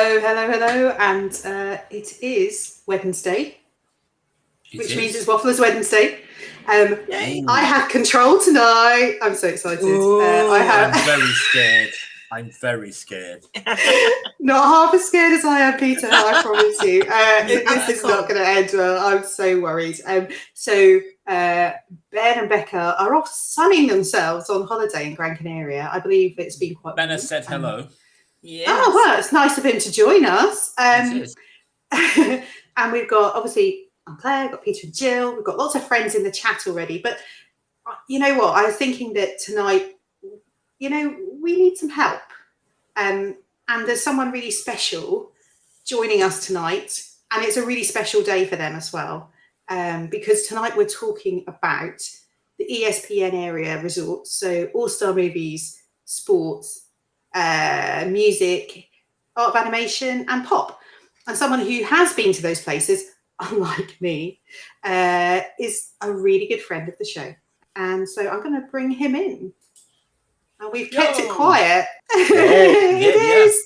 Hello, and it is Wednesday, which means it's Wafflers Wednesday. I have control tonight. I'm so excited. I'm very scared. Not half as scared as I am, Peter. I promise you. This is not going to end well. I'm so worried. So Ben and Becca are off sunning themselves on holiday in Gran Canaria. I believe it's been quite. Ben has said hello. Yes. Oh well, it's nice of him to join us. And we've got obviously Claire, we've got Peter and Jill. We've got lots of friends in the chat already. But you know what? I was thinking that tonight, we need some help. And there's someone really special joining us tonight. And it's a really special day for them as well. Because tonight we're talking about the ESPN area resorts. So all-star movies, sports, music, art of animation, and pop. And someone who has been to those places, unlike me, is a really good friend of the show. And so I'm going to bring him in. And we've kept it quiet. It is.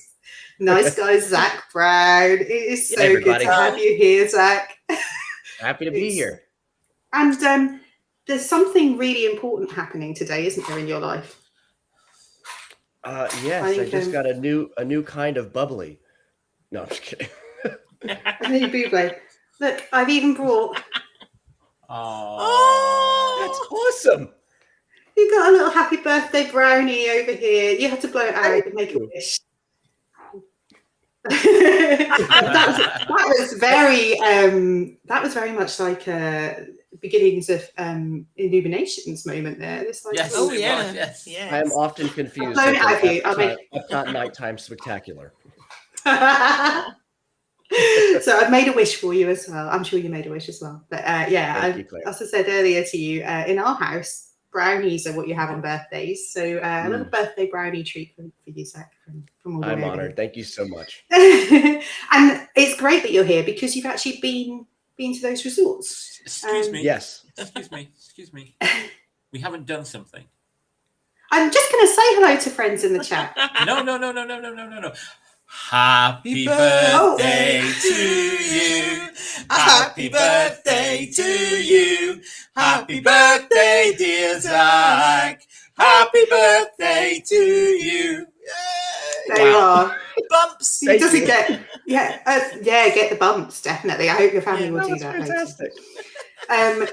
Nice guy, Zach Brown. It is so good to have you here, Zach. Happy to be here. And there's something really important happening today, isn't there, in your life? Yes, I just got a new kind of bubbly. No, I'm just kidding. A new bubbly. Look, I've even brought. Oh, that's awesome. You got a little happy birthday brownie over here. You have to blow it out and make a wish. that was very much like beginnings of Illuminations moment there. This like, yes. Yes. I am often confused. Uptown nighttime spectacular. So I've made a wish for you as well. I'm sure you made a wish as well. But Thank you, Claire. As I said earlier to you, in our house, brownies are what you have on birthdays. So a little birthday brownie treat for you, Zach. From all the I'm way honored. Thank you so much. And it's great that you're here because you've actually been to those resorts. Excuse me. Yes. Excuse me. We haven't done something. I'm just going to say hello to friends in the chat. No. Happy birthday to you. Happy birthday to you. Happy birthday, dear Zach. Happy birthday to you. There you are. Bumps. He doesn't get get the bumps, definitely. I hope your family will do that fantastic. later.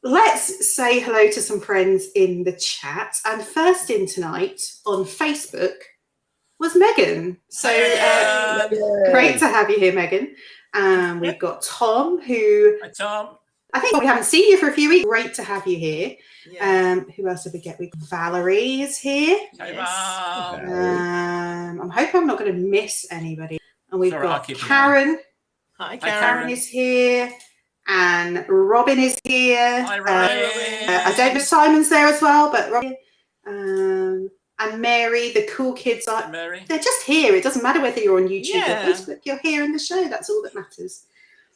Let's say hello to some friends in the chat. And first in tonight on Facebook was Megan. So great to have you here, Megan. We've got Tom, who Hi, Tom. I think we haven't seen you for a few weeks. Great to have you here. Yeah. Who else did we get? Valerie is here. Yes. I'm hoping I'm not going to miss anybody. And we've got Karen. Hi, Karen is here. And Robin is here. Hi, Robin. I don't know if Simon's there as well, but Robin. And Mary, the cool kids are. Mary. They're just here. It doesn't matter whether you're on YouTube Yeah. or Facebook. You're here in the show. That's all that matters.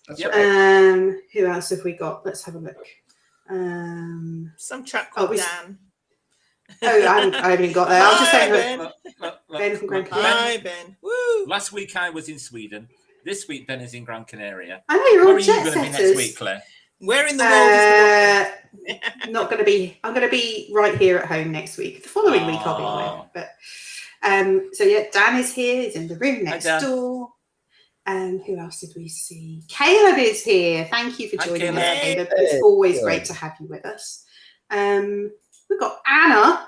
That's right. Who else have we got? Let's have a look. Some chap called Dan. I haven't got there. I'll just say Ben. Ben from Gran Canaria. Hi, Ben. Woo. Last week I was in Sweden. This week Ben is in Gran Canaria. I know you're Where all are you jet going to be setters. next week, Claire? Where in the world is Not going to be. I'm going to be right here at home next week. The following week I'll be away. But so yeah, Dan is here. He's in the room next door. Who else did we see? Caleb is here. Thank you for joining us, Caleb. It's always great to have you with us. We've got Anna.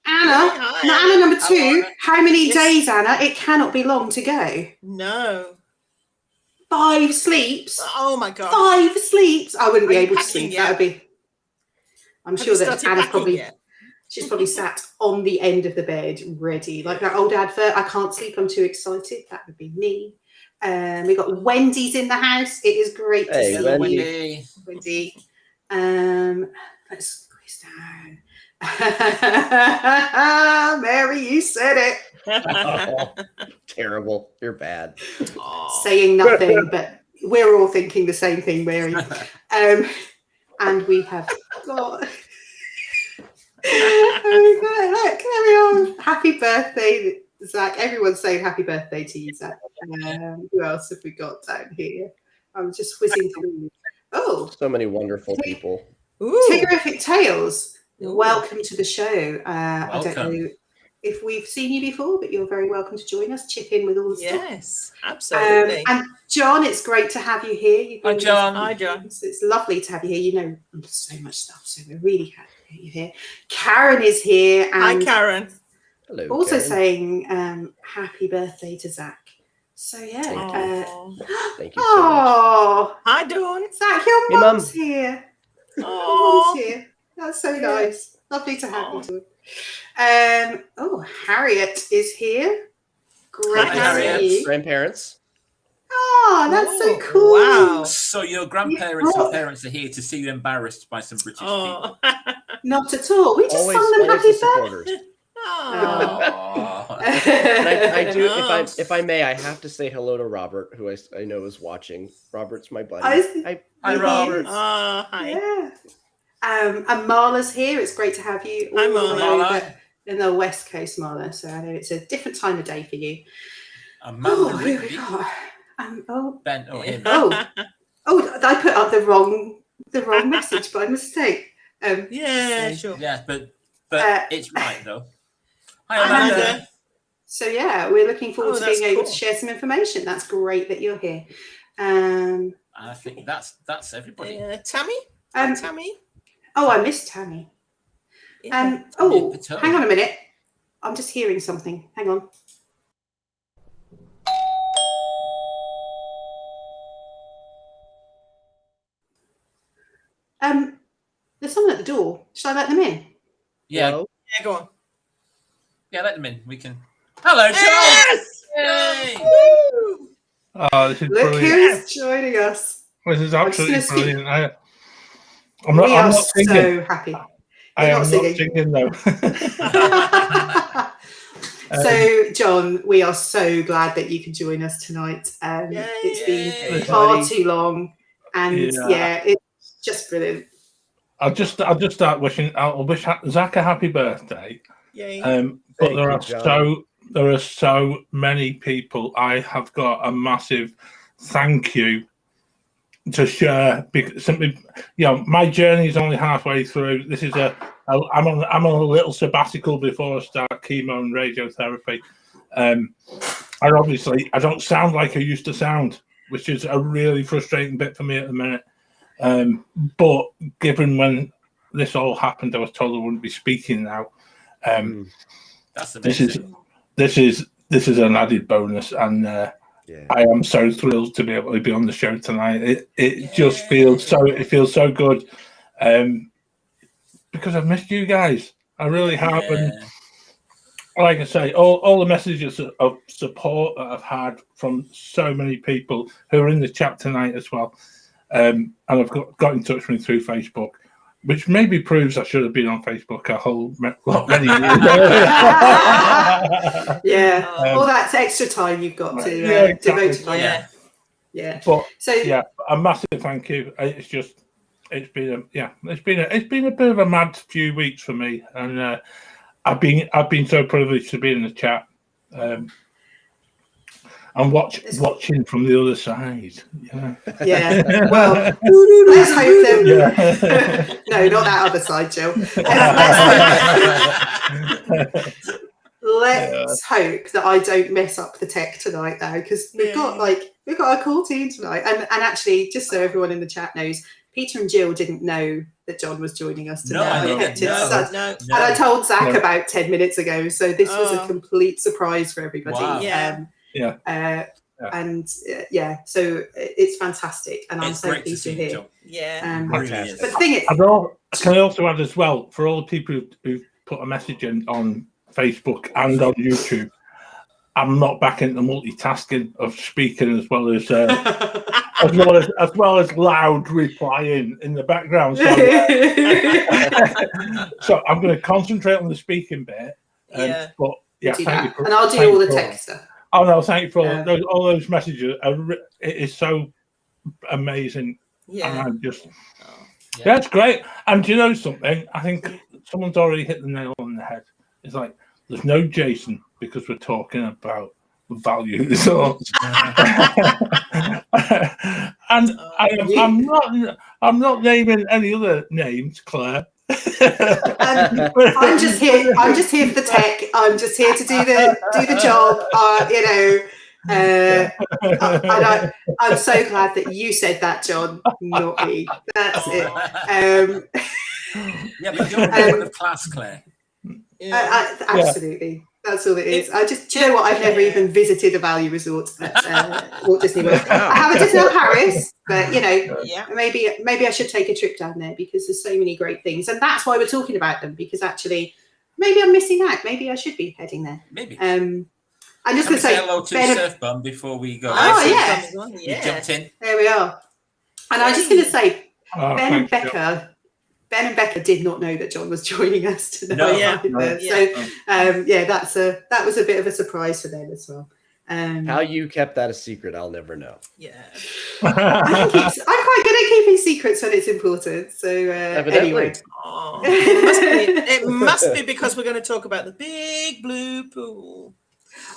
Anna number 2. Hello. How many days, Anna? It cannot be long to go. No. 5 sleeps. Oh my God. 5 sleeps. I wouldn't be Are you able to packing sleep. yet? That would be. I'm Have sure you that started Anna's packing probably. yet? She's probably sat on the end of the bed, ready, like that old advert. I can't sleep. I'm too excited. That would be me. We got Wendy's in the house. It is great to see you, Wendy. Let's squeeze down. Mary, you said it. Oh, terrible. You're bad. Saying nothing, but we're all thinking the same thing, Mary. And we have got. Look, carry on. Happy birthday, Zach. Everyone's saying happy birthday to you, Zach. Who else have we got down here? I'm just whizzing through. Oh, so many wonderful people. Tigrific Tales. Welcome to the show. I don't know if we've seen you before, but you're very welcome to join us. Chip in with all the stuff. Yes, absolutely. And John, it's great to have you here. Hi, John. Hi, John. It's lovely to have you here. You know so much stuff, so we're really happy to have you here. Karen is here. And hi, Karen. Hello, also Karen. saying happy birthday to Zach. So yeah. Thank you so much. Hi, Dawn. Zach, your mum's here. Oh, Here. That's so nice. Lovely to have you. Harriet is here. Great Hi, to Harriet. see you. Grandparents. Oh, that's so cool. Wow. So your grandparents and parents are here to see you embarrassed by some British people. Not at all. We just Always, sung them always happy the supporters. birthday. Oh. And I do, if I may, I have to say hello to Robert, who I know is watching. Robert's my buddy. Hi, Robert. Hi. Yeah. And Marla's here. It's great to have you. Hi, all Marla. over in the West Coast, Marla. So I know it's a different time of day for you. Amanda Here we Rigby. go. Ben or him. I put up the wrong message by mistake. Yeah, sure. Yeah, but it's right though. Hi, Amanda. Amanda. So yeah, we're looking forward to that's being able cool. to share some information. That's great that you're here. I think that's everybody. Tammy? Um, Tammy? Oh, I missed Tammy. Yeah. Hang on a minute. I'm just hearing something. Hang on. There's someone at the door. Should I let them in? Yeah. Hello? Yeah, go on. Yeah, let them in. We can. Hello, John. Yes! Yay! Woo! Oh, this is Look brilliant. who's joining us. This is I'm just absolutely gonna brilliant. I'm We are not singing. so happy. I You're am not not singing. singing though. So, John, we are so glad that you could join us tonight. It's been far too long, and it's just brilliant. I'll just start wishing. I'll wish Zach a happy birthday. Yay. But Thank there are so many people. I have got a massive thank you to share, because simply, my journey is only halfway through. This is I'm on a little sabbatical before I start chemo and radiotherapy. And obviously I don't sound like I used to sound, which is a really frustrating bit for me at the minute. But given when this all happened, I was told I wouldn't be speaking now. That's amazing. This is an added bonus, and I am so thrilled to be able to be on the show tonight. It just feels so good, because I've missed you guys. I really have, and like I say, all the messages of support that I've had from so many people who are in the chat tonight as well, and I've got in touch with me through Facebook, which maybe proves I should have been on Facebook a whole lot many years. All that extra time you've got to devote to it. But so a massive thank you. It's been a bit of a mad few weeks for me, and I've been so privileged to be in the chat. And watching from the other side. Well, let's hope that no, not that other side, Jill. Let's hope that I don't mess up the tech tonight, though, because we've got a cool team tonight. And actually, just so everyone in the chat knows, Peter and Jill didn't know that John was joining us tonight. No. And I told Zach about 10 minutes ago, so this was a complete surprise for everybody. Wow. So it's fantastic, and I'm so pleased to hear. But the thing is, can I also add as well, for all the people who've put a message in on Facebook and on YouTube, I'm not back into multitasking of speaking as well as loud replying in the background. So I'm going to concentrate on the speaking bit. Thank you. And I'll do all the tech stuff. Oh no! Thank you for all those messages. It is so amazing. And I'm just, it's great. And do you know something? I think someone's already hit the nail on the head. It's like There's no Jason because we're talking about value resorts. And I'm not naming any other names, Claire. I'm just here for the tech. I'm just here to do the job. I'm so glad that you said that, John, not me. That's it. Yeah, but you're one of class, Claire. Absolutely. That's all it is. Do you know what? I've never even visited a value resort at Walt Disney World. I have a Disneyland Paris, but maybe I should take a trip down there because there's so many great things, and that's why we're talking about them. Because actually, maybe I'm missing out. Maybe I should be heading there. Maybe. I'm just going to say hello to Surf Bum before we go. Oh yeah, you jumped in. There we are. And I'm just going to say, Ben and Becca did not know that John was joining us today. No, So that was a bit of a surprise for them as well. How you kept that a secret, I'll never know. Yeah. I'm quite good at keeping secrets when it's important. So anyway. Oh, it must be because we're going to talk about the big blue pool.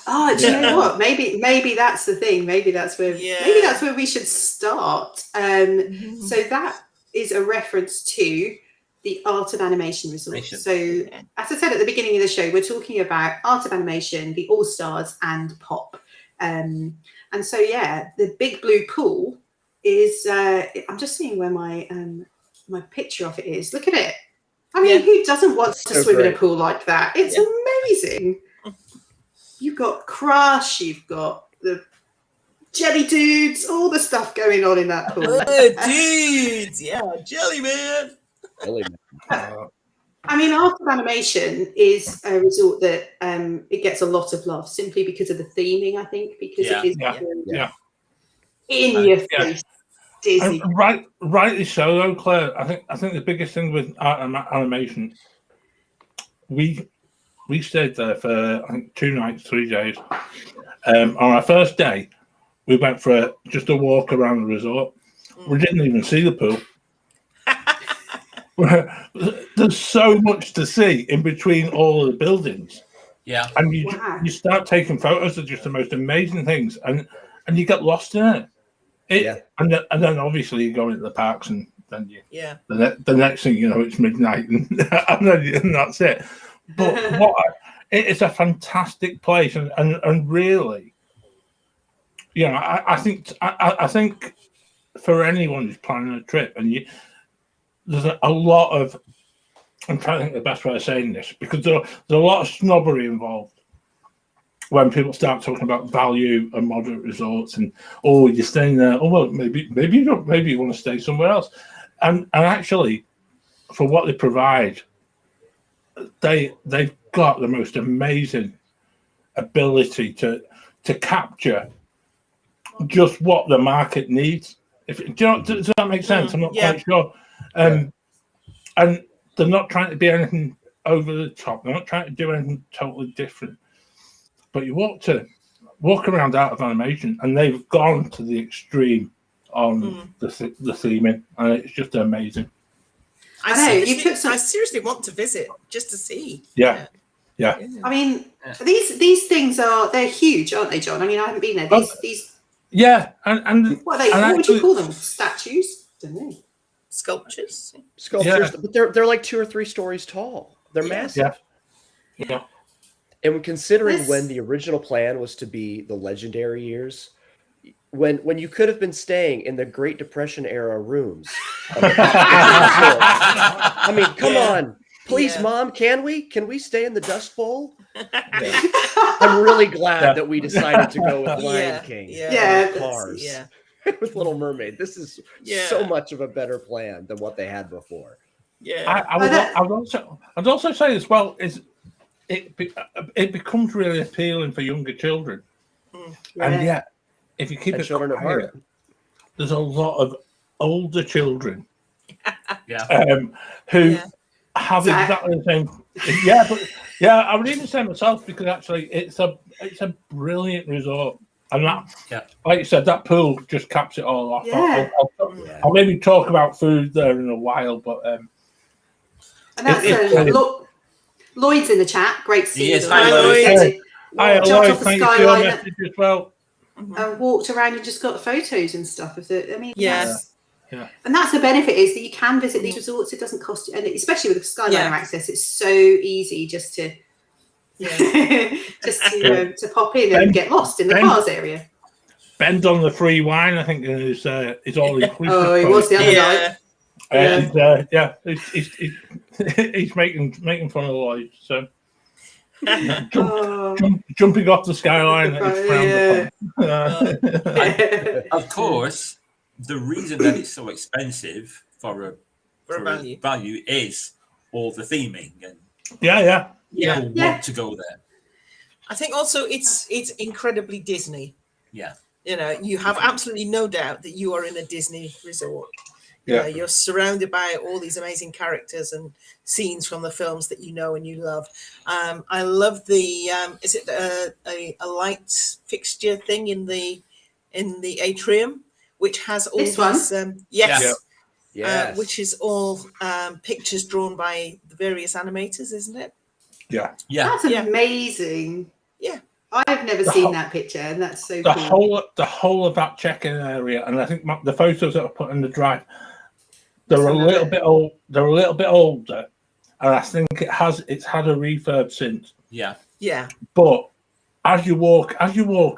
Oh, do you know what? Maybe that's the thing. Maybe that's where we should start. So that is a reference to the Art of Animation Resort. So, as I said at the beginning of the show, we're talking about Art of Animation, the All Stars, and Pop. And so, the big blue pool is. I'm just seeing where my picture of it is. Look at it. I mean, who doesn't want to swim in a pool like that? It's amazing. You've got Crush. You've got the Jelly Dudes, all the stuff going on in that pool. Dudes, Jelly Man. I mean, Art of Animation is a resort that it gets a lot of love simply because of the theming, I think, because it is in your face, Disney. Rightly so, though, Claire. I think the biggest thing with Art of Animation, we stayed there for I think 2 nights, 3 days. On our first day, we went for just a walk around the resort. We didn't even see the pool. There's so much to see in between all of the buildings. Yeah. And you start taking photos of just the most amazing things, and you get lost in it. And then obviously you go into the parks, and then the next thing you know, it's midnight, and that's it. But it is a fantastic place, and really, I think for anyone who's planning a trip, and there's a lot of, I'm trying to think the best way of saying this, because there's a lot of snobbery involved when people start talking about value and moderate resorts, and you're staying there. Oh well, maybe you don't. Maybe you want to stay somewhere else, and actually, for what they provide, they've got the most amazing ability to capture just what the market needs. Does that make sense? I'm not quite sure. And they're not trying to be anything over the top. They're not trying to do anything totally different. But you walk around Art of Animation, and they've gone to the extreme on the theming, and it's just amazing. I seriously want to visit just to see. Yeah. I mean, these things they're huge, aren't they, John? I mean, I haven't been there. These. Yeah, and what would you call them? Statues? Don't know. Sculptures, but they're like 2 or 3 stories tall. They're massive. Yeah. And considering when the original plan was to be the legendary years, when you could have been staying in the Great Depression era rooms. I mean, come on. Please, Mom, can we stay in the Dust Bowl? I'm really glad that we decided to go with Lion King. Cars. With Little Mermaid. This is so much of a better plan than what they had before. Yeah. I'd also say as well is it becomes really appealing for younger children. And yet, if you keep it children at heart, there's a lot of older children who have exactly the same. I would even say myself, because actually it's a brilliant resort, and that, like you said, that pool just caps it all off. I'll maybe talk about food there in a while, but and that's Lloyd's in the chat. Great to see Yes, you. hi, Lloyd. Hi, Jumped Lloyd. off the Thank you for your skyliner message as well. and walked around and just got photos and stuff of the. I mean, Yeah. Yeah. And that's the benefit is that you can visit these resorts. It doesn't cost you, and especially with skyliner access, it's so easy just to to pop in and get lost in the cars area. Bend on the free wine, I think, is all inclusive. Oh, it was the other night. And he's making fun of Lloyd. So jumping off the skyline is frowned upon. Of course, the reason that it's so expensive for a value is all the theming and people want to go there. I think also it's incredibly Disney. Yeah. You have absolutely no doubt that you are in a Disney resort. You're surrounded by all these amazing characters and scenes from the films that you know and you love. I love the is it a light fixture thing in the atrium, which has all this these one? Yes. which is all pictures drawn by the various animators, isn't it? Yeah. That's amazing. Yeah. I've never seen that picture, and that's so cool. The whole of that check-in area, and I think the photos that I put in the drive, they're a little bit old. They're a little bit older, and I think it's had a refurb since. Yeah. Yeah. But as you walk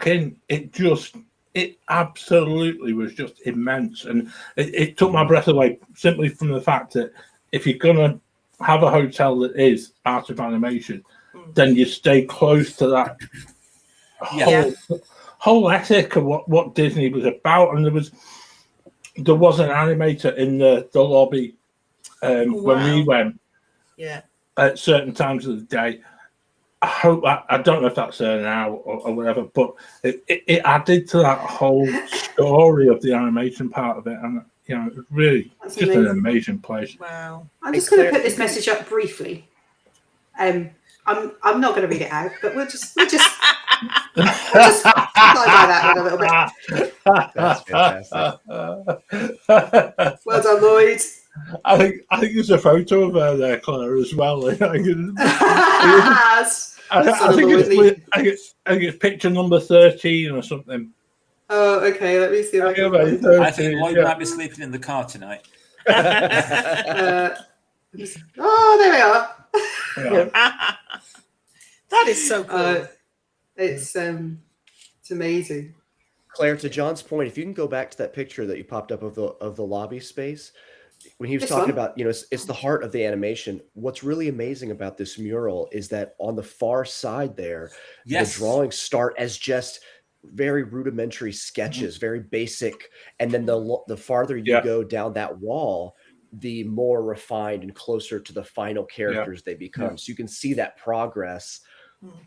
in, it absolutely was just immense, and it took my breath away simply from the fact that if you're gonna have a hotel that is Art of Animation, then you stay close to that whole ethic of what Disney was about. And there was an animator in the lobby when we went at certain times of the day. I don't know if that's there now or whatever, but it added to that whole story of the animation part of it, and it was really just an amazing place. Wow. I'm just going to put this message up briefly. I'm not going to read it out, but we'll just fly by that one a little bit. That's fantastic. Well done, Lloyd. I think there's a photo of her there, Claire, as well. I think it's picture number 13 or something. Oh, okay. Let me see. I think Lloyd might be sleeping in the car tonight. There we are. That is so cool. It's amazing. Claire, to John's point, if you can go back to that picture that you popped up of the lobby space, when he was talking about, it's the heart of the animation. What's really amazing about this mural is that on the far side there, the drawings start as just very rudimentary sketches, very basic, and then the farther you go down that wall, the more refined and closer to the final characters they become. So you can see that progress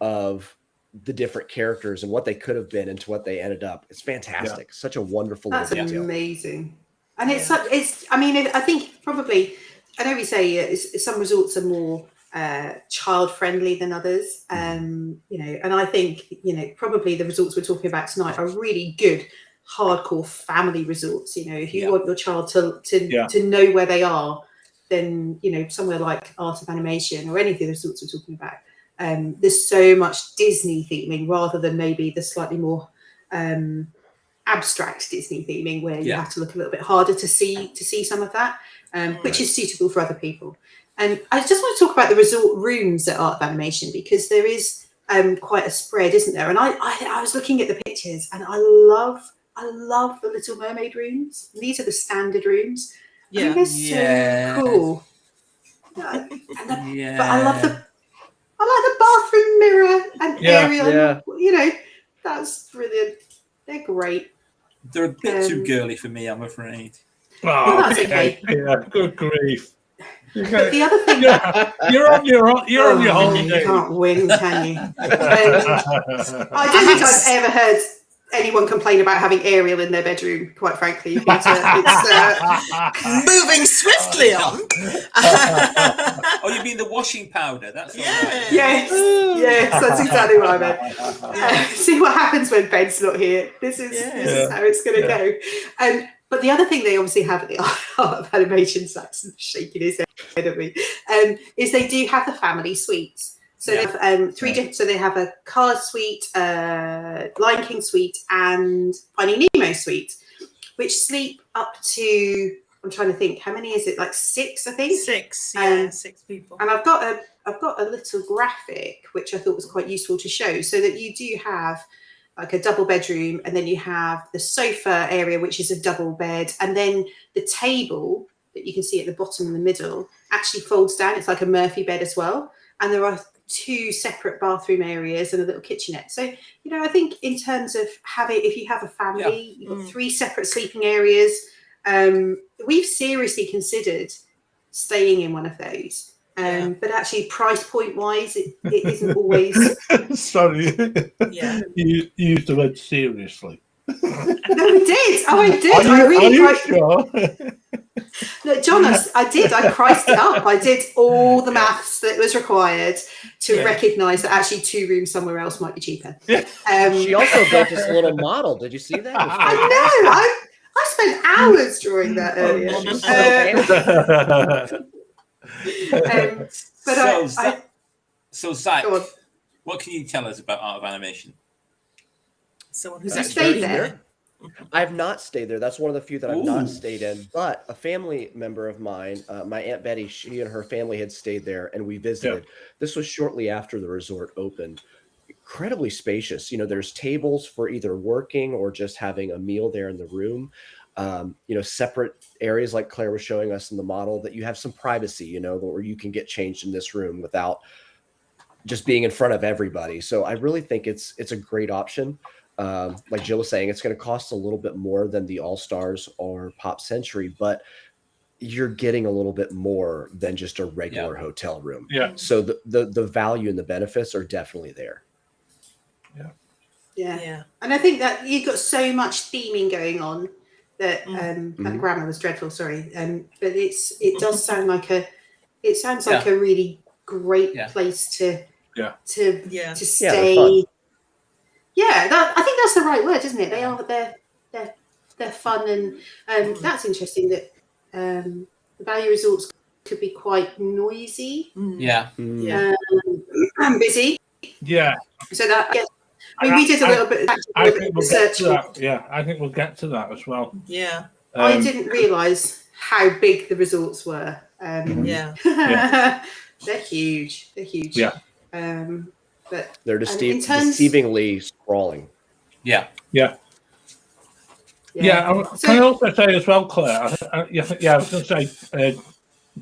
of the different characters and what they could have been into what they ended up. It's fantastic. Such a wonderful detail. Amazing. And I think probably, I know we say some resorts are more child friendly than others, and I think, probably the resorts we're talking about tonight are really good hardcore family resorts. If you want your child to know where they are, then somewhere like Art of Animation or any of the resorts we're talking about, there's so much Disney theming rather than maybe the slightly more abstract Disney theming where you have to look a little bit harder to see some of that, which is suitable for other people. And I just want to talk about the resort rooms at Art of Animation, because there is quite a spread, isn't there? And I was looking at the pictures, and I love the Little Mermaid rooms. These are the standard rooms. I think they're so cool. But I love the bathroom mirror and Ariel. That's brilliant. They're great. They're a bit too girly for me, I'm afraid. Oh, that's okay. Yeah, good grief. But the other thing, you're on your holiday. You can't win, can you? I don't think I've ever heard anyone complain about having Ariel in their bedroom, quite frankly. It's moving swiftly on. Oh, you mean the washing powder? That's all right. Yes, that's exactly what I meant. See what happens when Ben's not here. This is how it's going to go. But the other thing they obviously have at the Art of Animation, Saxon shaking his head at me, is they do have the family suites. So they have three different. So they have a Cars suite, Lion King suite, and Finding Nemo suite, which sleep up to. I'm trying to think. How many is it? Like 6, I think. 6. Yeah, 6 people. And I've got a little graphic which I thought was quite useful to show, so that you do have like a double bedroom, and then you have the sofa area, which is a double bed, and then the table that you can see at the bottom in the middle actually folds down. It's like a Murphy bed as well, and there are 2 separate bathroom areas and a little kitchenette. So, you know, I think in terms of if you have a family, you've got 3 separate sleeping areas. We've seriously considered staying in one of those. But actually, price point wise, it isn't always. Sorry. Yeah. You used the word seriously. No, we did. Oh, I did. Are you sure? No, John, I did. I priced it up. I did all the maths that was required to recognise that actually 2 rooms somewhere else might be cheaper. She also built this little model. Did you see that? I know. I spent hours drawing that earlier. So Zach, what can you tell us about Art of Animation? Someone who's stayed there. I have not stayed there. That's one of the few that I've not stayed in. But a family member of mine, my Aunt Betty, she and her family had stayed there, and we visited. This was shortly after the resort opened. Incredibly spacious. You know, there's tables for either working or just having a meal there in the room. You know, separate areas like Claire was showing us in the model, that you have some privacy, you know, where you can get changed in this room without just being in front of everybody. So I really think it's a great option. Like Jill was saying, it's going to cost a little bit more than the All-Stars or Pop Century, but you're getting a little bit more than just a regular hotel room. Yeah. So the value and the benefits are definitely there. Yeah. And I think that you've got so much theming going on that that grammar was dreadful, sorry. But it does sound like a really great place to stay. Yeah, I think that's the right word, isn't it? They're fun, and that's interesting that the value resorts could be quite noisy. And busy. Yeah. So that I mean, we did a little bit of research. I think we'll get to that as well. Yeah. I didn't realise how big the resorts were. They're huge. Yeah. But they're deceivingly sprawling. Yeah. Can I also say as well, Claire? I was going to say,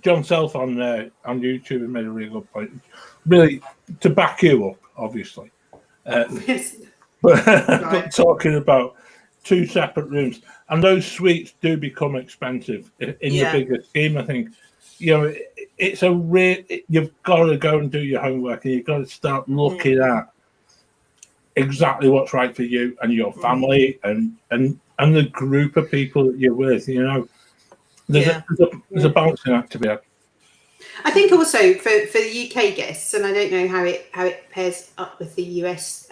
John Self on YouTube has made a really good point. Really, to back you up, obviously. But talking about 2 separate rooms, and those suites do become expensive in the bigger scheme. I think, you know, it's you've got to go and do your homework, and you've got to start looking at exactly what's right for you and your family and the group of people that you're with. You know, there's a balancing act to be had. I think also for the UK guests, and I don't know how it pairs up with the US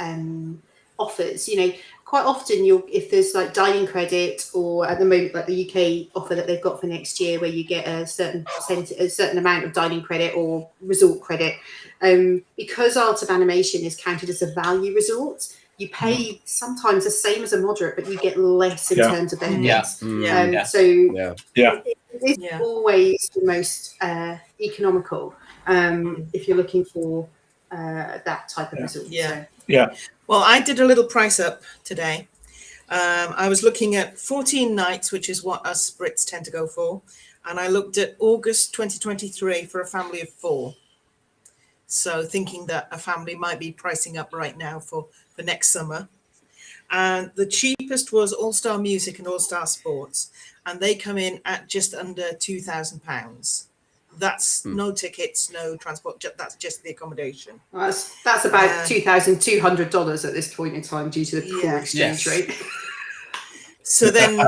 offers. You know, quite often if there's like dining credit, or at the moment like the UK offer that they've got for next year, where you get a certain amount of dining credit or resort credit, because Art of Animation is counted as a value resort. You pay sometimes the same as a moderate, but you get less in terms of benefits. It's always the most economical if you're looking for that type of resort. Well, I did a little price up today. I was looking at 14 nights, which is what us Brits tend to go for, and I looked at August 2023 for a family of 4. So thinking that a family might be pricing up right now for next summer. And the cheapest was All Star Music and All Star Sports, and they come in at just under £2,000. That's no tickets, no transport. That's just the accommation. That's about $2,200 at this point in time due to the poor exchange rate. So then,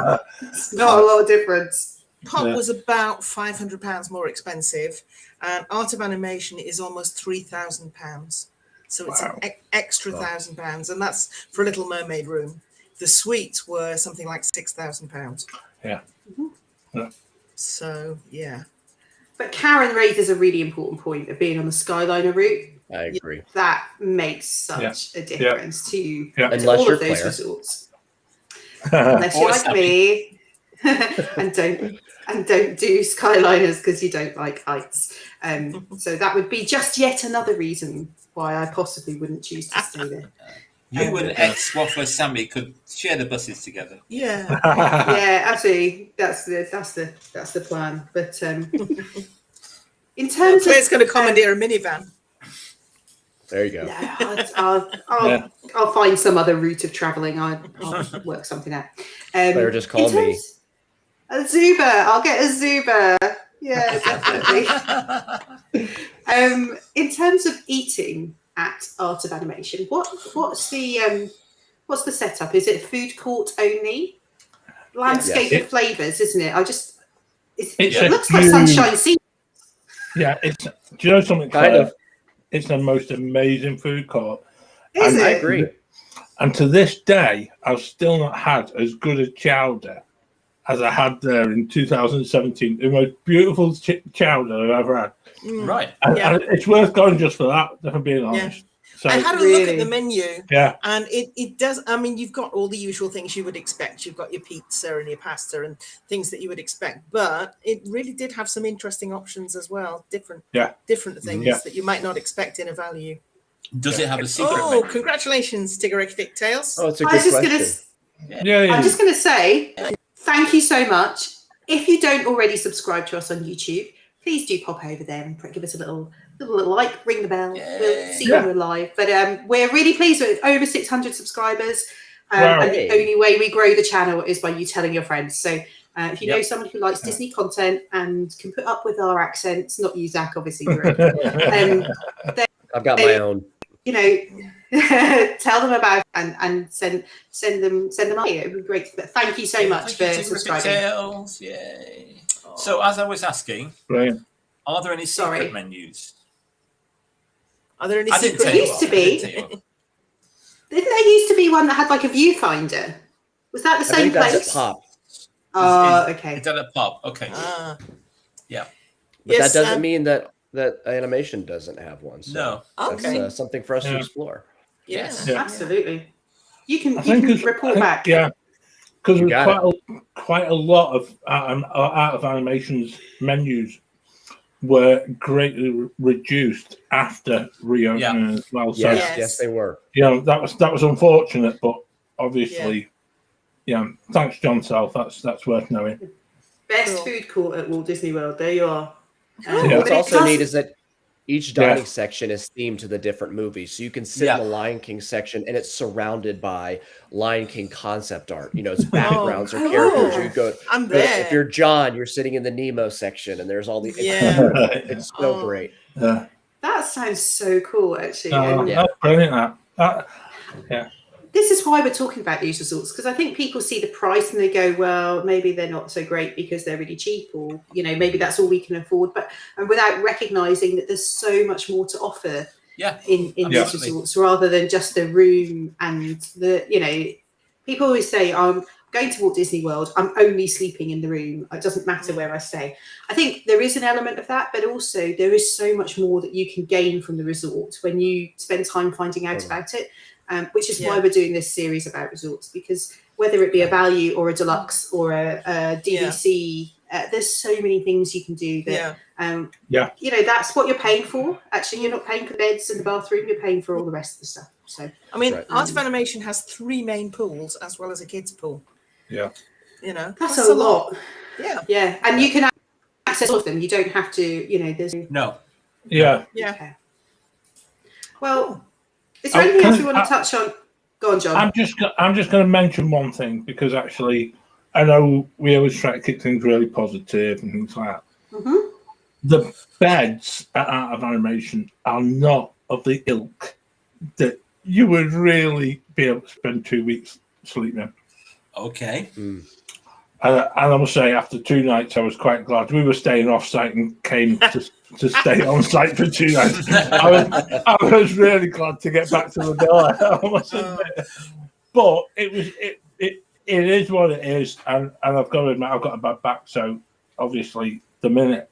it's not a lot of difference. Pop was about £500 more expensive, and Art of Animation is almost £3,000. So it's an extra £1,000, and that's for a Little Mermaid room. The suites were something like £6,000. Yeah. So But Karen raises a really important point of being on the Skyliner route. I agree. That makes such a difference to Unless all you're of those Claire. resorts. Unless you're like me and don't do Skyliners because you don't like heights. So that would be just yet another reason why I possibly wouldn't choose to stay there. You and ex-Waffler Sammy could share the buses together. Yeah. Yeah, absolutely. That's the plan. But in terms Claire's of going to commandeer a minivan. There you go. Yeah, I'll find some other route of traveling. I'll work something out. Claire, just call me. A Zuba. I'll get a Zuba. Yeah, definitely. In terms of eating at Art of Animation, what's the setup? Is it food court only? Landscape of flavors, isn't it? It looks like Sunshine Sea. Yeah, do you know something? Kind of. It's the most amazing food court. Is it? I agree. And to this day, I've still not had as good a chowder as I had there in 2017. The most beautiful chowder I've ever had. Right. And it's worth going just for that, if I'm being honest. So, I had a look at the menu, and it does. I mean, you've got all the usual things you would expect. You've got your pizza and your pasta and things that you would expect, but it really did have some interesting options as well. Different things that you might not expect in a value. Does it have a secret? Oh, congratulations, Tigerific Tales! Oh, it's a good question. I'm just going to say thank you so much. If you don't already subscribe to us on YouTube, please do pop over there and give us a little like, ring the bell. We'll see when we're live. But we're really pleased with over 600 subscribers. And the only way we grow the channel is by you telling your friends. So if you know someone who likes Disney content and can put up with our accents, not you, Zach, obviously. I've got my own. You know, tell them about it and send them money. It would be great. But thank you so much for subscribing. Yay. So as I was asking, are there any secret menus? Are there any secret? There used to be. Didn't there used to be one that had like a viewfinder? Was that the same place? That's at Pop. Oh, okay. It's at a pub. Okay. Yeah. But that doesn't mean that animation doesn't have one. So no. That's something for us to explore. Yes. Absolutely. You can report back. Yeah. Because there's quite a lot of Art of Animation's menus were greatly reduced after reopening as well. So, yes, they were. That was unfortunate, but obviously, thanks, John South. That's worth knowing. Best food court at Walt Disney World. There you are. What's also neat is that each dining section is themed to the different movies. So you can sit in the Lion King section and it's surrounded by Lion King concept art. It's backgrounds or characters. You go, I'm there. If you're John, you're sitting in the Nemo section and there's all these. It's so great. That sounds so cool, actually. That's brilliant. This is why we're talking about these resorts, because I think people see the price and they go, well, maybe they're not so great because they're really cheap, or maybe that's all we can afford, and without recognizing that there's so much more to offer in these resorts, rather than just the room and the people always say, I'm going to Walt Disney World, I'm only sleeping in the room, it doesn't matter where I stay. I think there is an element of that, but also there is so much more that you can gain from the resort when you spend time finding out about it. Which is why we're doing this series about resorts, because whether it be a value or a deluxe or a DVC, there's so many things you can do that, that's what you're paying for. Actually, you're not paying for beds and the bathroom, you're paying for all the rest of the stuff. So, I mean, Art of Animation has 3 main pools as well as a kids pool. Yeah. That's a lot. Yeah. Yeah. And you can access all of them. You don't have to, there's no. Yeah. Yeah. Okay. Well, is there anything else you want to touch on? Go on, John. I'm just going to mention one thing, because actually, I know we always try to keep things really positive and things like that. Mm-hmm. The beds at Art of Animation are not of the ilk that you would really be able to spend 2 weeks sleeping. Okay. And I must say, after 2 nights, I was quite glad. We were staying off-site and came to stay on-site for 2 nights. I was really glad to get back to the door, I must admit. But it is what it is. And I've got to admit, I've got a bad back. So, obviously, the minute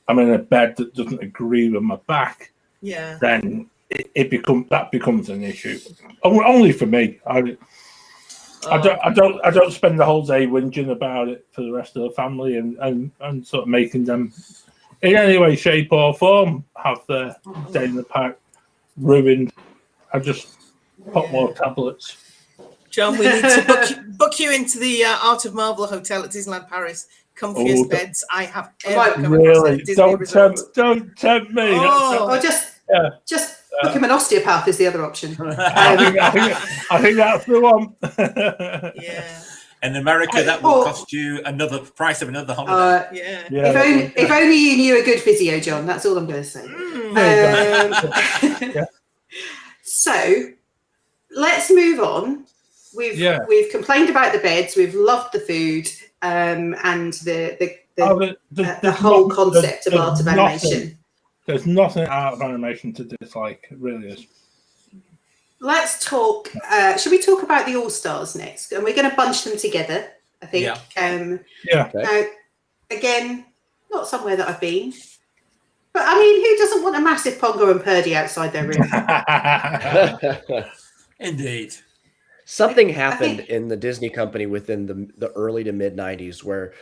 I'm in a bed that doesn't agree with my back, then it becomes an issue. Only for me. I don't spend the whole day whinging about it for the rest of the family and sort of making them in any way, shape or form have their day in the park ruined. I just pop more tablets. John, we need to book you into the Art of Marvel Hotel at Disneyland Paris. Comfiest beds I have ever come across at Disney Resort. Don't tempt me. Or just book him an osteopath is the other option. I think that's the one. In America, that will cost you another price of another holiday. If only you knew a good physio, John. That's all I'm going to say. So let's move on. We've complained about the beds. We've loved the food and the whole concept of art of animation. There's nothing out of animation to dislike. It really is. Let's talk. Should we talk about the All Stars next? And we're going to bunch them together, I think. Now, again, not somewhere that I've been. But I mean, who doesn't want a massive Pongo and Purdy outside their room? Indeed. Something happened in the Disney company within the early to mid 90s where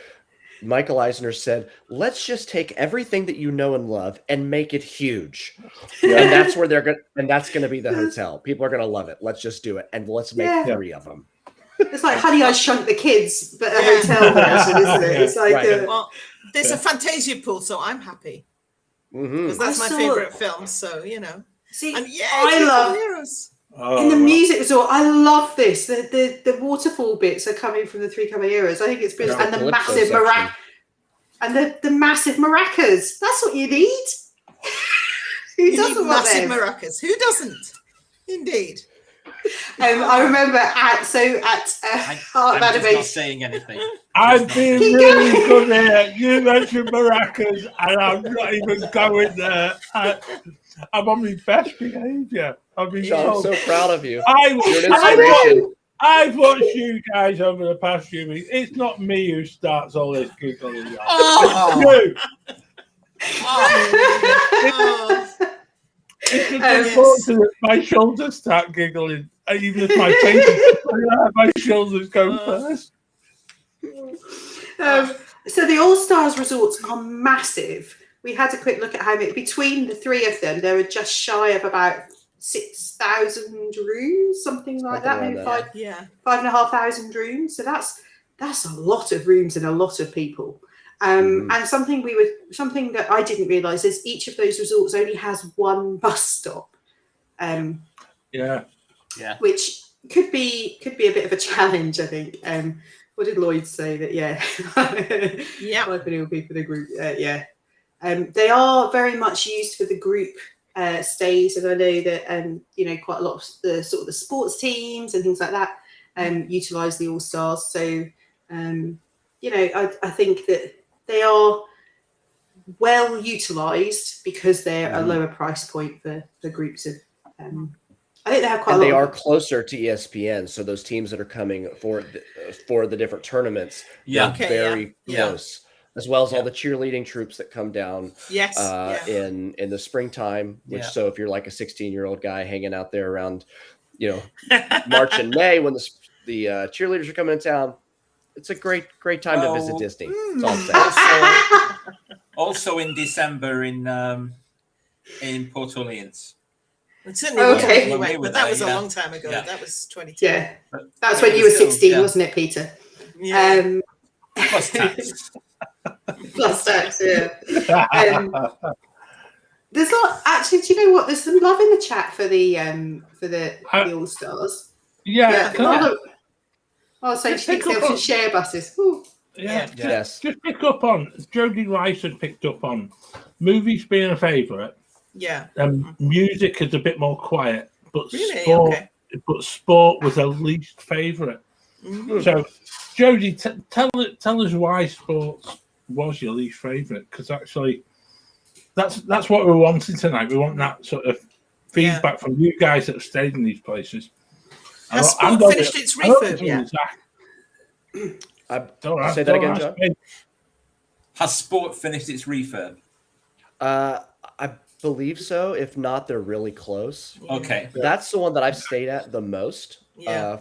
Michael Eisner said, let's just take everything that you know and love and make it huge. And that's where that's going to be the hotel. People are going to love it. Let's just do it. And let's make 3 of them. It's like Honey, I Shrunk the Kids, but a hotel version, isn't it? It's like well, there's a Fantasia pool, so I'm happy. Because that's my favorite film, so you know. See, and I love in the music resort. I love this. The waterfall bits are coming from the 3 Caballeros. I think it's brilliant, and the massive the massive maracas. That's what you need. Who doesn't want massive maracas? Who doesn't? Indeed. I remember at Art of Animation. Not saying anything. I've been really good here. You mentioned maracas, and I'm not even going there. I'm on my best behaviour. I'm so proud of you. I've watched you guys over the past few weeks. It's not me who starts all this giggling. You. It's unfortunate my shoulders start giggling, even if my shoulders go first. So the All Stars resorts are massive. We had a quick look at how many between the 3 of them. There are just shy of about 6,000 rooms, something like that. Maybe 5,500 rooms. So that's a lot of rooms and a lot of people. And something that I didn't realise is each of those resorts only has 1 bus stop. Which could be a bit of a challenge, I think. What did Lloyd say? That 5 million people for the group. They are very much used for the group stays, and I know that quite a lot of the sort of the sports teams and things like that utilise the All Stars. So I think that they are well utilised because they're a lower price point for groups of. I think they have quite. And a lot. They are closer to ESPN, so those teams that are coming for the different tournaments, very close, as well as all the cheerleading troops that come down. In the springtime. Which so if you're like a 16-year-old guy hanging out there around, March and May when the cheerleaders are coming to town. It's a great time to visit Disney. That's all also in December in Port Orleans. It certainly was anyway, but that was a long time ago. That was 2010. Yeah, that's when you were 16, wasn't it, Peter? Yeah. Plus tax. Plus tax, yeah. There's not actually. Do you know what? There's some love in the chat for the All Stars. So she thinks they should share buses. Ooh. Yes. Just pick up on Jodie Rice had picked up on movies being a favourite. Yeah. Music is a bit more quiet, but sport was her least favourite. So, Jodie, tell us why sports was your least favourite, because actually, that's what we're wanting tonight. We want that sort of feedback from you guys that have stayed in these places. Has sport finished its refurb yet? Say that again, John. Has sport finished its refurb? I believe so. If not, they're really close. Okay. That's the one that I've stayed at the most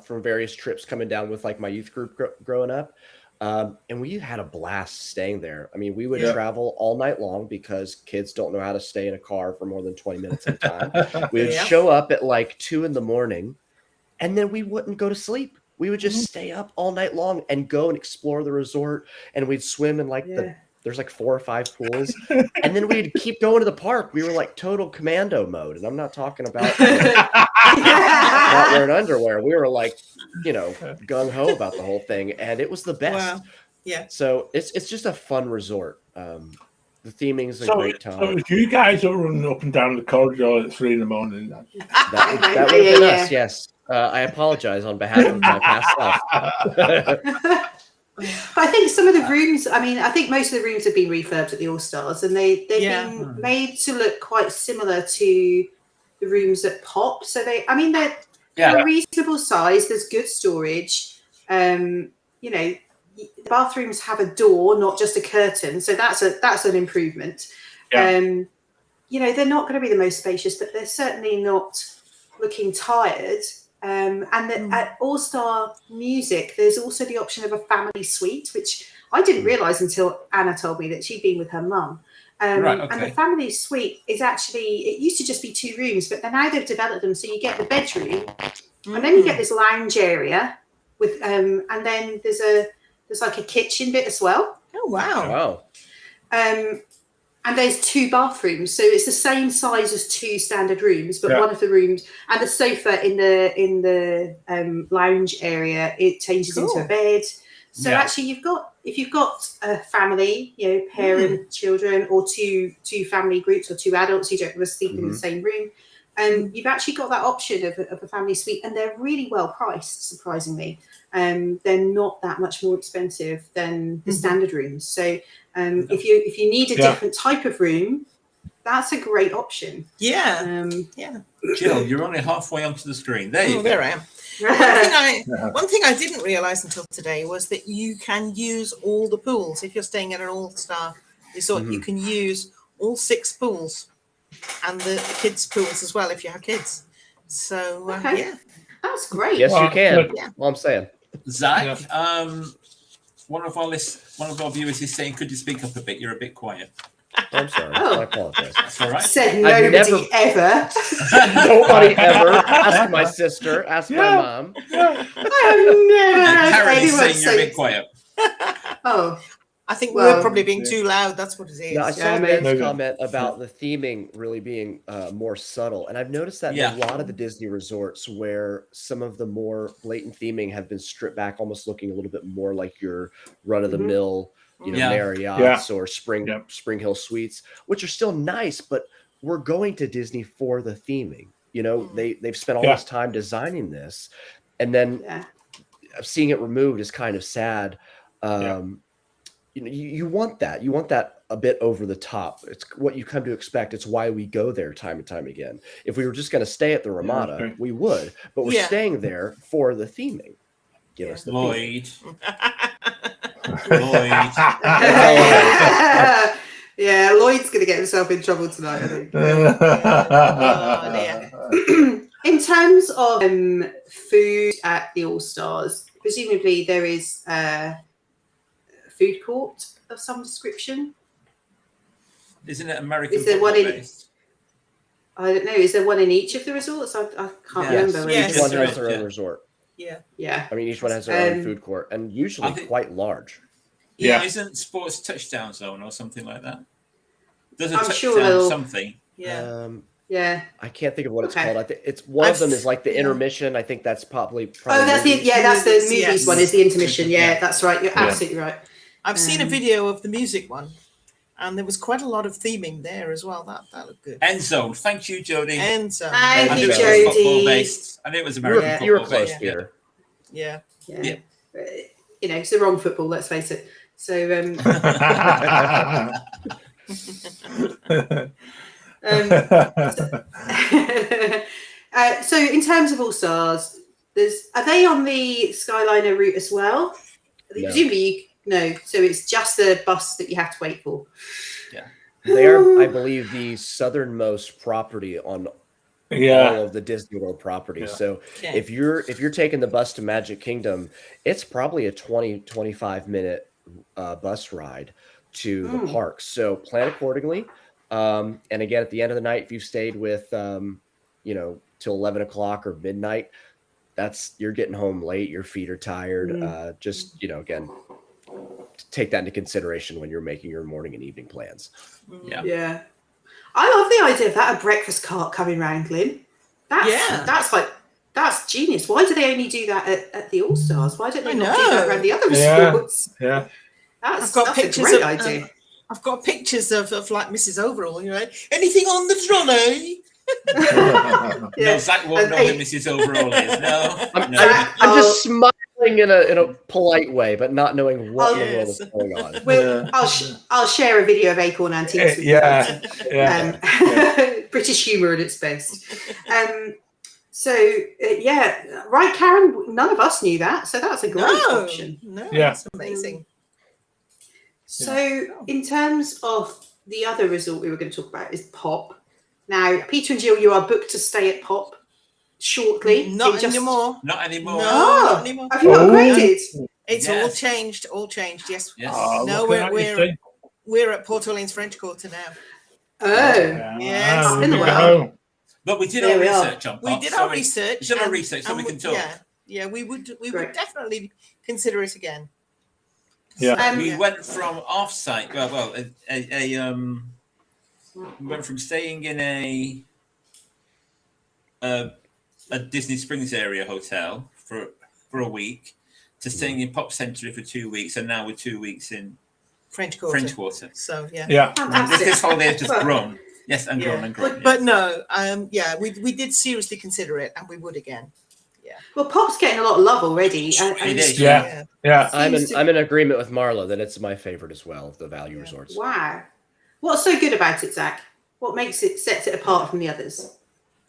from various trips coming down with like my youth group growing up. And we had a blast staying there. I mean, we would travel all night long because kids don't know how to stay in a car for more than 20 minutes at a time. We would show up at like 2 a.m. and then we wouldn't go to sleep. We would just stay up all night long and go and explore the resort. And we'd swim in like there's like 4 or 5 pools. And then we'd keep going to the park. We were like total commando mode. And I'm not talking about not wearing underwear. We were like, gung-ho about the whole thing. And it was the best. Wow. Yeah. So it's just a fun resort. The theming is a great time. So if you guys are running up and down the corridor at 3 a.m. That would have been us, yes. I apologize on behalf of my past self. But I think some of the rooms, I think most of the rooms have been refurbed at the All-Stars, and they've been made to look quite similar to the rooms at Pop. So they're a reasonable size. There's good storage. The bathrooms have a door, not just a curtain. So that's an improvement. Yeah. They're not going to be the most spacious, but they're certainly not looking tired. At All-Star Music, there's also the option of a family suite, which I didn't realise until Anna told me that she'd been with her mum. And the family suite is actually, it used to just be 2 rooms, but now they've developed them. So you get the bedroom, and then you get this lounge area with, and then there's like a kitchen bit as well. Oh, wow. And there's 2 bathrooms, so it's the same size as 2 standard rooms. But one of the rooms and the sofa in the lounge area, it changes into a bed. So actually, if you've got a family, parent, children, or two family groups or 2 adults, you don't want to sleep in the same room, and you've actually got that option of a family suite, and they're really well priced, surprisingly. They're not that much more expensive than the standard rooms. So if you need a different type of room, that's a great option. Yeah. Jill, you're only halfway onto the screen. There I am. One thing I didn't realise until today was that you can use all the pools. If you're staying at an All-Star resort, you can use all 6 pools and the kids' pools as well if you have kids. So, that's great. Yes, you can. Well, I'm saying. Zach, one of our viewers is saying, could you speak up a bit? You're a bit quiet. I'm sorry. I apologize. That's all right. Said nobody ever. Nobody ever. Ask my sister. Ask my mom. I have never heard anyone saying you're a bit quiet. Oh. I think we're probably being too loud. That's what it is. No, I saw Ben's comment about the theming really being more subtle. And I've noticed that in a lot of the Disney resorts where some of the more blatant theming have been stripped back, almost looking a little bit more like your run-of-the-mill, Marriott's or Spring Hill Suites, which are still nice, but we're going to Disney for the theming. They've spent all this time designing this, and then seeing it removed is kind of sad. You want that. You want that a bit over the top. It's what you come to expect. It's why we go there time and time again. If we were just going to stay at the Ramada, we would. But we're staying there for the theming. Give us the Lloyd. Lloyd's going to get himself in trouble tonight, I think. In terms of food at the All-Stars, presumably there is food court of some description. Isn't it American? Is there one based? I don't know. Is there one in each of the resorts? I can't remember. Each one has their own resort. Yeah. I mean, each one has their own food court, and usually quite large. Yeah. Isn't Sports Touchdown Zone or something like that? There's a touchdown something. Yeah. I can't think of what it's called. I think it's one of them is like the intermission. I think that's probably. Oh, that's the movies one is the intermission. Yeah, that's right. You're absolutely right. I've seen a video of the music one, and there was quite a lot of theming there as well. That looked good. End Zone. Thank you, Jodie. End Zone. Thank you, Jodie. It was football based. I knew it was American football. You were close, Peter. Yeah. It's the wrong football. Let's face it. So. So in terms of All-Stars, are they on the Skyliner route as well? No. Presumably, no. So it's just the bus that you have to wait for. Yeah. They are, I believe, the southernmost property on all of the Disney World properties. So if you're taking the bus to Magic Kingdom, it's probably a 20-25 minute bus ride to the parks. So plan accordingly. And again, at the end of the night, if you stayed with till 11 o'clock or midnight, you're getting home late, your feet are tired. Just again, take that into consideration when you're making your morning and evening plans. Yeah. I love the idea of that, a breakfast cart coming round, Lynn. That's genius. Why do they only do that at the All Stars? Why don't they not do that around the other resorts? Yeah. That's a great idea. I've got pictures of like Mrs. Overall, anything on the trolley? No, Zach won't know who Mrs. Overall is. No. I'm just smiling in a polite way, but not knowing what in the world is going on. I'll share a video of Acorn Antiques with you. British humour at its best. Right, Karen, none of us knew that, so that's a great option. That's amazing. So in terms of the other resort we were going to talk about is Pop. Now, Peter and Jill, you are booked to stay at Pop shortly. Not anymore. Not anymore. No, not anymore. Have you upgraded? It's all changed. Yes. Oh, no, we're at Port Orleans French Quarter now. Oh, yes. It's been a while. But we did our research on Pop. We did our research. We did our research, so we can talk. Yeah, we would definitely consider it again. Yeah, we went from off-site. We went from staying in a Disney Springs area hotel for a week to staying in Pop Century for 2 weeks, and now we're 2 weeks in French Quarter. So yeah. This holiday has just grown. Yes, and grown and grown. But no, we did seriously consider it, and we would again. Yeah. Well, Pop's getting a lot of love already. It is. Yeah. I'm in agreement with Marla that it's my favorite as well of the value resorts. Wow. What's so good about it, Zach? What sets it apart from the others?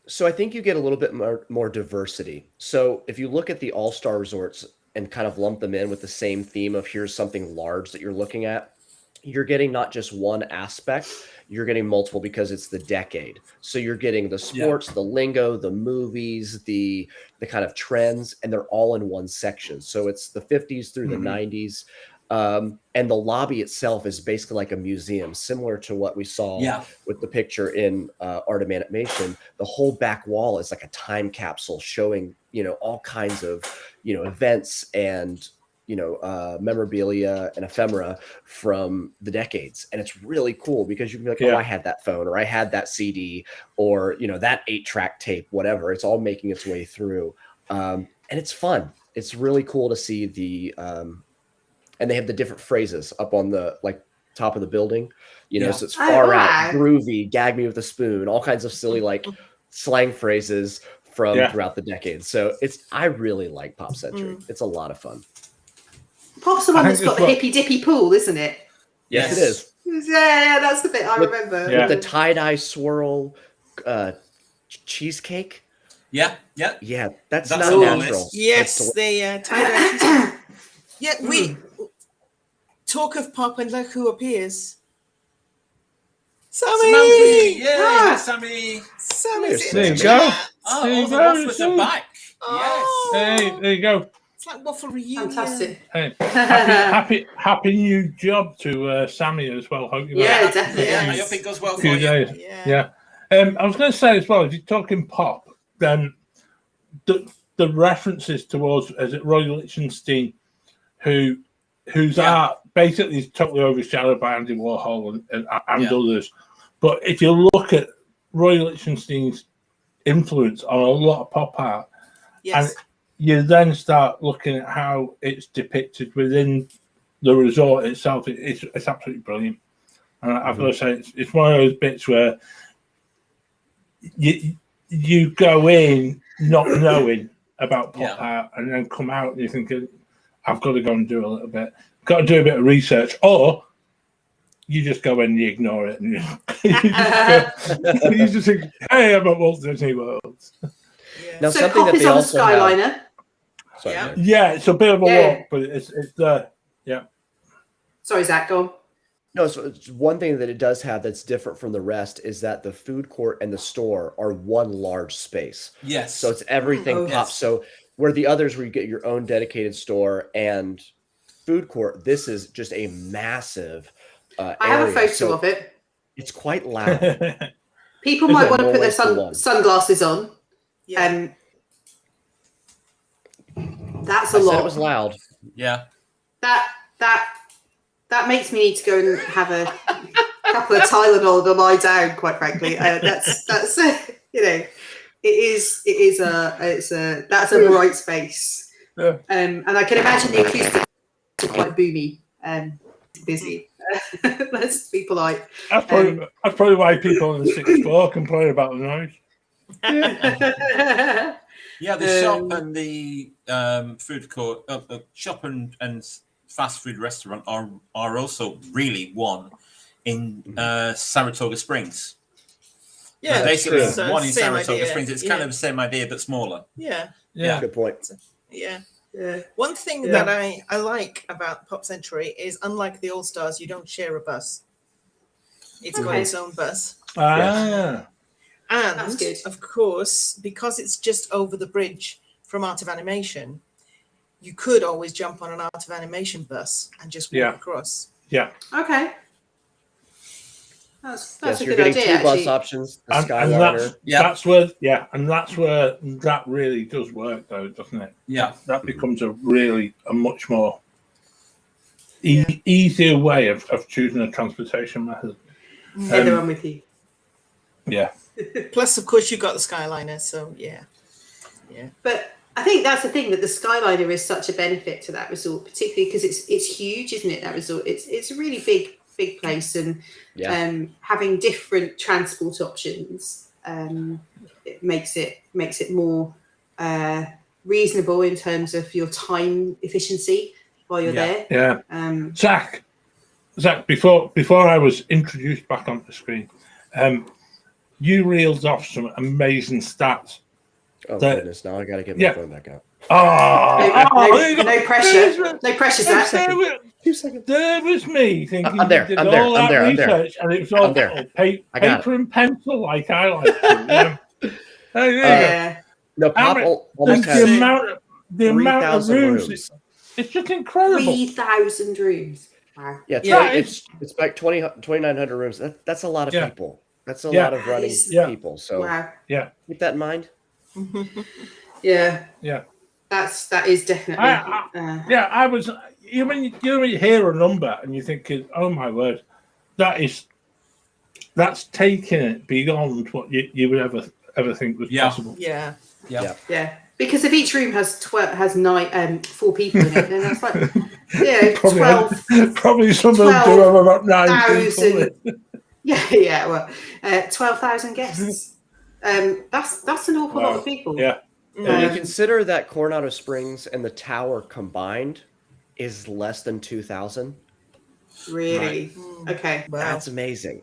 So I think you get a little bit more diversity. So if you look at the all-star resorts and kind of lump them in with the same theme of here's something large that you're looking at, you're getting not just one aspect, you're getting multiple because it's the decade. So you're getting the sports, the lingo, the movies, the kind of trends, and they're all in one section. So it's the 50s through the 90s. And the lobby itself is basically like a museum, similar to what we saw with the picture in Art of Animation. The whole back wall is like a time capsule showing, all kinds of, events and, memorabilia and ephemera from the decades. And it's really cool because you can be like, oh, I had that phone, or I had that CD, or, that 8-track tape, whatever. It's all making its way through. And it's fun. It's really cool to see the, and they have the different phrases up on the top of the building, so it's far out, groovy, gag me with a spoon, all kinds of silly slang phrases from throughout the decades. So I really like Pop Century. It's a lot of fun. Pop's the one that's got the hippy dippy pool, isn't it? Yes, it is. Yeah, that's the bit I remember. With the tie-dye swirl cheesecake. Yeah. That's not natural. Yes, the tie-dye cheesecake. Yeah, we talk of Pop and look who appears. Sammy! Yeah, Sammy! Sammy's there you go. Oh, the Wafflers are back. Oh. Yes. Hey, there you go. It's like waffle reunion. Fantastic. Hey, happy new job to Sammy as well. Hope you definitely. Yeah, I hope it goes well for you. you. Yeah. I was going to say as well, if you're talking Pop, then the references towards, is it Roy Lichtenstein, whose art basically is totally overshadowed by Andy Warhol and others. But if you look at Roy Lichtenstein's influence on a lot of pop art, and you then start looking at how it's depicted within the resort itself, it's absolutely brilliant. And I've got to say, it's one of those bits where you go in not knowing about pop art and then come out and you think, I've got to go and do a little bit. Got to do a bit of research, or you just go in and you ignore it, and you just think, "Hey, I'm at Walt Disney World." Now, so something Pop that is they on also Skyliner. Have, it's a bit of a walk, but it's there. Yeah. Sorry, Zach, go on. No, so it's one thing that it does have that's different from the rest is that the food court and the store are one large space. Yes. So it's everything pops. Yes. So where the others where you get your own dedicated store and food court, this is just a massive I have a photo of it. It's quite loud. People might want to put their sunglasses on. Yeah. That's a lot. It was loud. Yeah. That makes me need to go and have a couple of Tylenol to lie down. Quite frankly, that's it is that's a bright space. Yeah. And I can imagine the acoustics are quite boomy and busy. Let's be polite. That's probably why people on the 6th floor complain about the noise. Yeah, the shop and the food court, shop and fast food restaurant are also really one in Saratoga Springs. Yeah, basically one in Saratoga Springs. It's kind of the same idea but smaller. Yeah. Good point. Yeah. One thing that I like about Pop Century is, unlike the All Stars, you don't share a bus. It's got its own bus. And of course, because it's just over the bridge from Art of Animation, you could always jump on an Art of Animation bus and just walk across. Yeah. Okay. That's a you're good getting idea. two bus options. The skyliner. And that's where that really does work, though, doesn't it? Yeah. That becomes a much more easier way of choosing a transportation method. I'm with you. Yeah. Plus, of course, you've got the skyliner, so yeah. But I think that's the thing, that the skyliner is such a benefit to that resort, particularly because it's huge, isn't it? That resort, it's a really big place, and having different transport options it makes it more reasonable in terms of your time efficiency while you're there. Yeah. Zach, before I was introduced back onto the screen, you reeled off some amazing stats. Oh goodness! Now I got to get my phone back out. No pressure. No pressure, Zach. 2 seconds. There was me thinking I'm there. and it was all paper and pencil, like I like to. No, Pop almost has the amount of rooms. It's just incredible. 3,000 rooms. Wow. Yeah, it's like 2,900 rooms. That's a lot of people. That's a lot of running people. So keep that in mind. Yeah. That is definitely. I was. When you hear a number and you're thinking, "Oh my word, that's taking it beyond what you would ever think was possible." Yeah. Because if each room has 4 people in it, then that's like 12. Probably some of them do have about 9 people. Well, 12,000 guests. That's an awful lot of people. Yeah. When you consider that Coronado Springs and the tower combined is less than 2,000. Really? Right. Okay. Wow. That's amazing.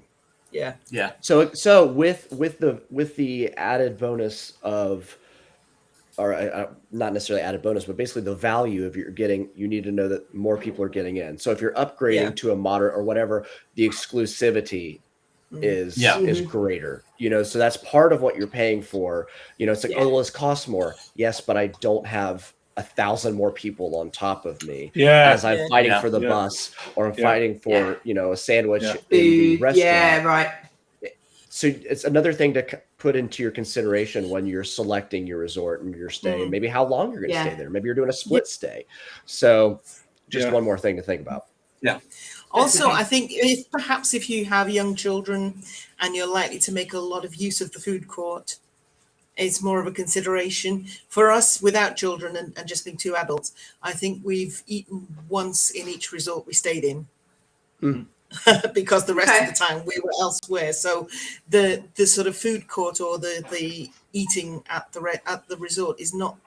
Yeah. So with the added bonus of, or not necessarily added bonus, but basically the value of you're getting, you need to know that more people are getting in. So if you're upgrading to a moderate or whatever, the exclusivity is greater, so that's part of what you're paying for. It's like, oh, well, this costs more. Yes, but I don't have 1,000 more people on top of me as I'm fighting for the bus, or I'm fighting for a sandwich in the restaurant. Right. So it's another thing to put into your consideration when you're selecting your resort and your stay, and maybe how long you're going to stay there. Maybe you're doing a split stay. So just one more thing to think about. Yeah. Also, I think if you have young children and you're likely to make a lot of use of the food court, it's more of a consideration. For us, without children and just being 2 adults, I think we've eaten once in each resort we stayed in. Because the rest of the time we were elsewhere. So the sort of food court or the eating at the resort is not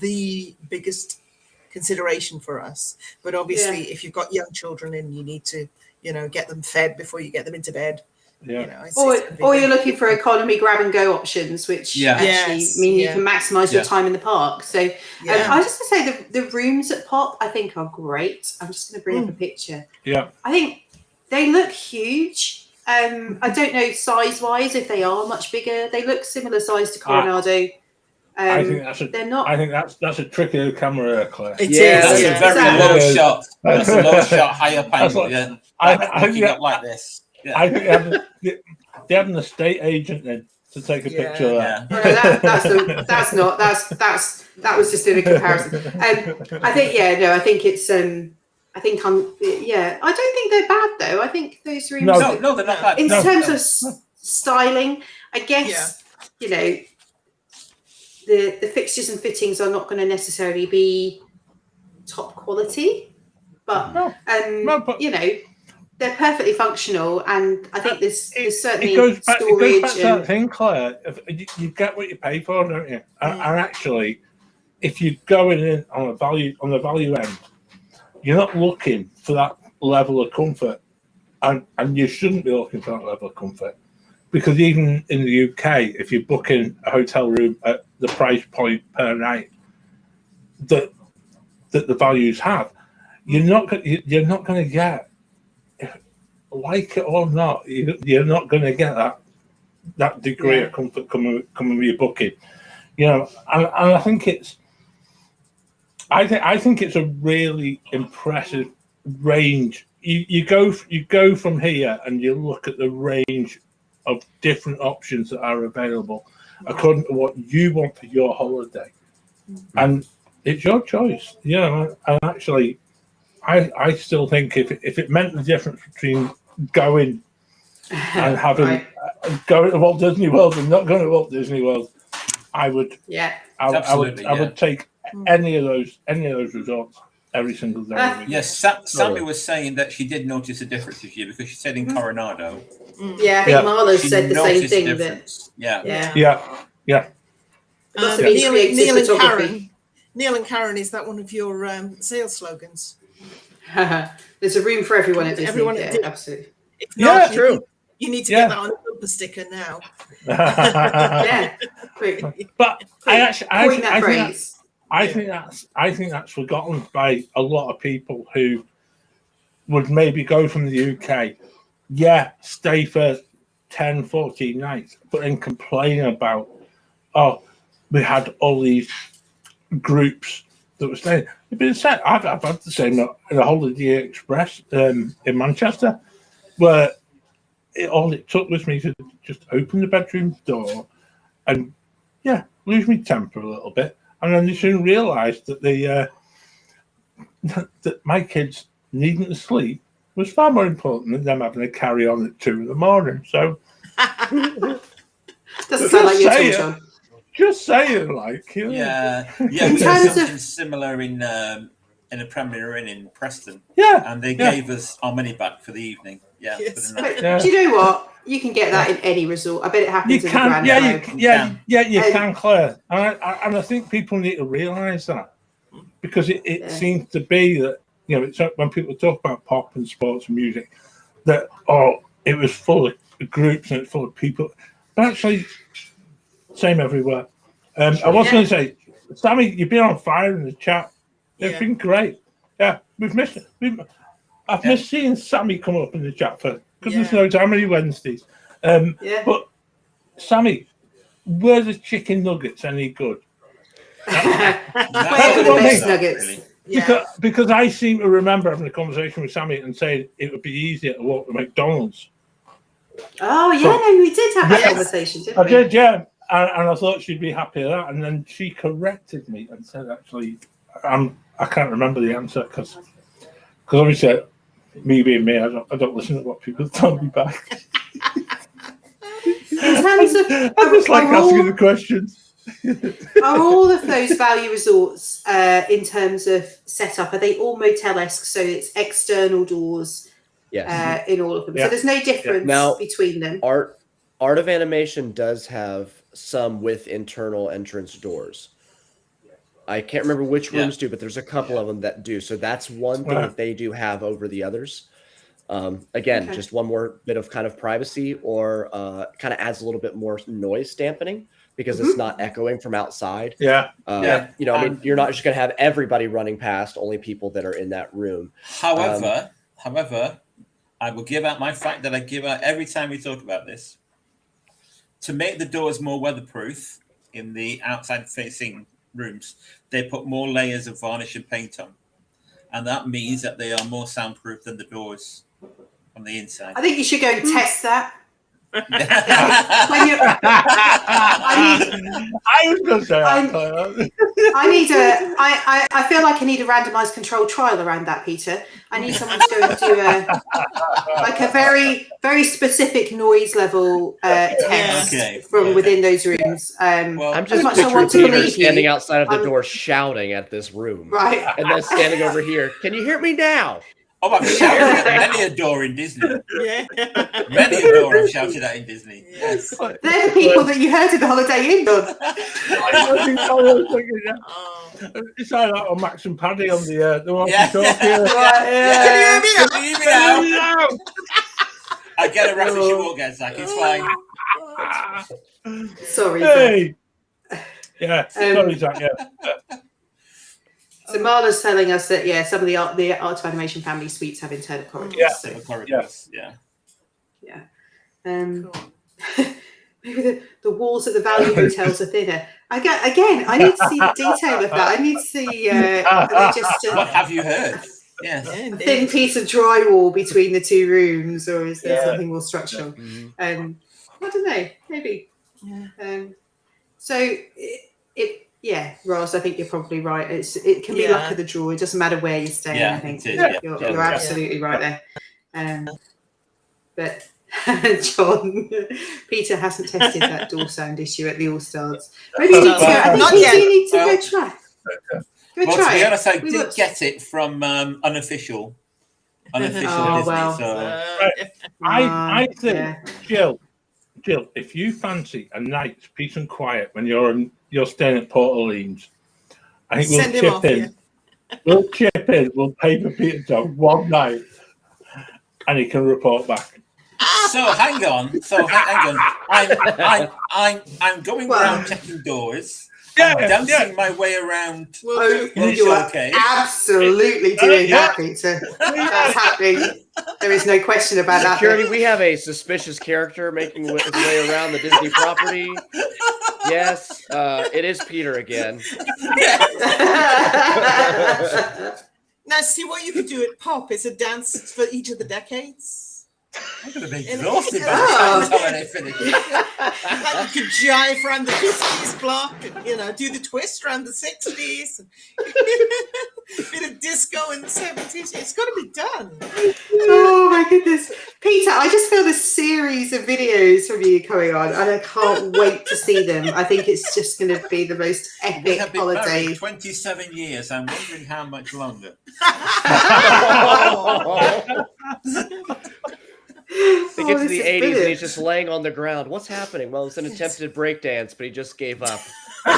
the biggest consideration for us. But obviously, if you've got young children and you need to, get them fed before you get them into bed. Or you're looking for economy grab and go options, which actually mean you can maximize your time in the park. So I was just going to say the rooms at Pop I think are great. I'm just going to bring up a picture. I think They look huge. I don't know size-wise if they are much bigger. They look similar size to Coronado. I think they're not. I think that's a trickier camera, Claire. It That's is. a very low shot. That's a low shot, high up angle. Yeah, I looking up like this. Yeah. I think they have an estate agent then to take a picture of that. No, that was just in a comparison. I think it's. I think I don't think they're bad though. I think those rooms. No, they're not bad. In terms of styling, I guess the fixtures and fittings are not going to necessarily be top quality, but they're perfectly functional, and I think there's certainly storage. It goes back to that thing, Claire. You get what you pay for, don't you? And actually, if you're going in on the value end, you're not looking for that level of comfort, and you shouldn't be looking for that level of comfort, because even in the UK, if you're booking a hotel room at the price point per night that the values have, you're not going to get, like it or not, you're not going to get that degree of comfort coming with your booking, and I think it's. I think it's a really impressive range. You go from here and you look at the range of different options that are available according to what you want for your holiday, and it's your choice. And actually, I still think if it meant the difference between going and having going to Walt Disney World and not going to Walt Disney World, I would take any of those resorts every single day. Yes, Sammy was saying that she did notice a difference this year because she said in Coronado. Yeah, I think Marlo said the same thing. Neil and Karen, is that one of your sales slogans? There's a room for everyone at Disney. Everyone absolutely. If not, true. You need to get that on a bumper sticker now. But I think that's forgotten by a lot of people who would maybe go from the UK, stay for 10, 14 nights, but then complain about, we had all these groups that were staying. It's been said, I've had the same at the Holiday Express in Manchester, where all it took was me to just open the bedroom door and lose my temper a little bit, and then they soon realised that that my kids needing to sleep was far more important than them having to carry on at 2 a.m. So doesn't sound like you, John. Just saying, in terms of similar in a Premier Inn in Preston, and they gave us our money back for the evening. But do you know what? You can get that in any resort. I bet it happens in the Grand you can, Claire. And I think people need to realise that, because it seems to be that it's when people talk about pop and sports and music, that it was full of groups and it's full of people, but actually same everywhere. I was going to say, Sammy, you've been on fire in the chat. It's been great. We've missed it. I've missed seeing Sammy come up in the chat for goodness knows how many Wednesdays. But Sammy, were the chicken nuggets any good? That's the best nuggets. Really. Because I seem to remember having a conversation with Sammy and saying it would be easier to walk to McDonald's. Oh yeah, we did have that conversation, didn't we? I did, and I thought she'd be happy with that, and then she corrected me and said, actually, I can't remember the answer because obviously, me being me, I don't listen to what people tell me back. In terms of, I just like asking the questions. Are all of those value resorts, in terms of setup, are they all motel-esque? So it's external doors, in all of them. So there's no difference between them. Art of Animation does have some with internal entrance doors. I can't remember which rooms do, but there's a couple of them that do. So that's one thing that they do have over the others. Again, just one more bit of kind of privacy, or kind of adds a little bit more noise dampening because it's not echoing from outside. I mean, you're not just going to have everybody running past, only people that are in that room. However, I will give out my fact that I give out every time we talk about this. To make the doors more weatherproof in the outside-facing rooms, they put more layers of varnish and paint on. And that means that they are more soundproof than the doors on the inside. I think you should go and test that. I was going to say I feel like I need a randomized controlled trial around that, Peter. I need someone to go and do a very, very specific noise level test from within those rooms. I'm just picturing Peter standing outside of the door shouting at this room. Right. And then standing over here. Can you hear me now? Oh, I've shouted at many a door in Disney. Yeah. Many a door I've shouted at in Disney. Yes. They're the people that you heard in the Holiday Inn, Don. It's like that on Max and Paddy on the walkie-talkie. Can you hear me now? I get a rat if you won't get Zach. It's fine. Sorry, hey. Zach. Sorry, Zach. Yeah. So Marla's telling us that some of the Art of Animation family suites have internal corridors. Yeah. Cool. Maybe the walls at the value hotels are thinner. I need to see the detail of that. I need to see. What have you heard? Yes. A thin piece of drywall between the two rooms, or is there something more structural? I don't know. Maybe. Yeah. Yeah, Ross, I think you're probably right. It can be luck of the draw. It doesn't matter where you stay. Yeah, I think you're absolutely right there. But John, Peter hasn't tested that door sound issue at the All Stars. Maybe you need to go. I think you need to go try. To be honest, I did get it from unofficial Disney. I think, Jill, if you fancy a night's peace and quiet when you're staying at Port Orleans, I think we'll chip in. We'll chip in. We'll pay for Peter John one night, and he can report back. So hang on. I'm going around checking doors. I'm dancing my way around. You are absolutely doing that, Peter. That's happening. There is no question about that. Security, we have a suspicious character making his way around the Disney property. Yes, it is Peter again. Now, see what you could do at Pop is a dance for each of the decades. I'm going to be exhausted by the time I finish. Like you could jive around the 50s block and, do the twist around the 60s. And bit of disco in the 70s. It's got to be done. Oh, my goodness. Peter, I just feel this series of videos from you coming on, and I can't wait to see them. I think it's just going to be the most epic holiday. Married 27 years. I'm wondering how much longer. They get to the 80s and he's just laying on the ground. What's happening? Well, it's an attempted breakdance, but he just gave up. No.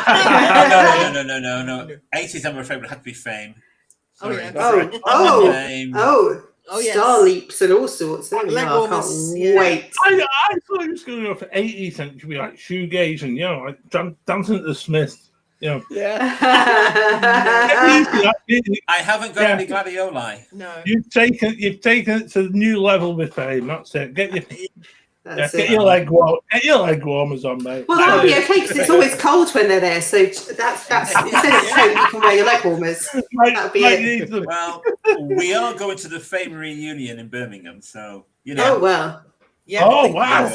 80s, I'm afraid, would have to be Fame. Sorry. Fame. Star leaps and all sorts. There we are. I can't wait. I thought he was going to go for 80s and it should be like shoegaze and, like dancing at the Smiths. Yeah. I haven't got any gladioli. No. You've taken it to the new level with Fame. That's it. Get your leg warmers on, mate. Well, that'll be okay because it's always cold when they're there. So that's instead of coat, you can wear your leg warmers. That'll be it. Well, we are going to the Fame reunion in Birmingham, so Oh well. Yeah. Oh wow!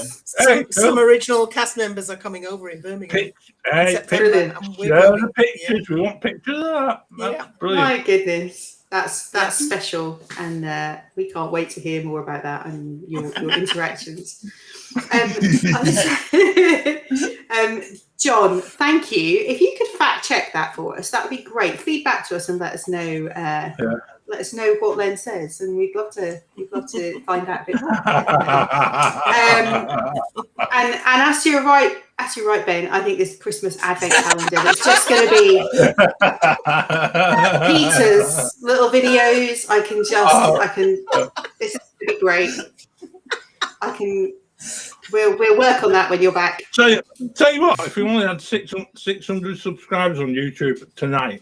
Some original cast members are coming over in Birmingham. The pictures. We want pictures of that. That's brilliant. My goodness, that's special, and we can't wait to hear more about that and your interactions. John, thank you. If you could fact check that for us, that would be great. Feedback to us and let us know. Let us know what Len says, and we'd love to find out a bit more. And as you're right, Ben, I think this Christmas advent calendar, it's just going to be Peter's little videos. This is going to be great. We'll work on that when you're back. Tell you what, if we only had 600 subscribers on YouTube tonight,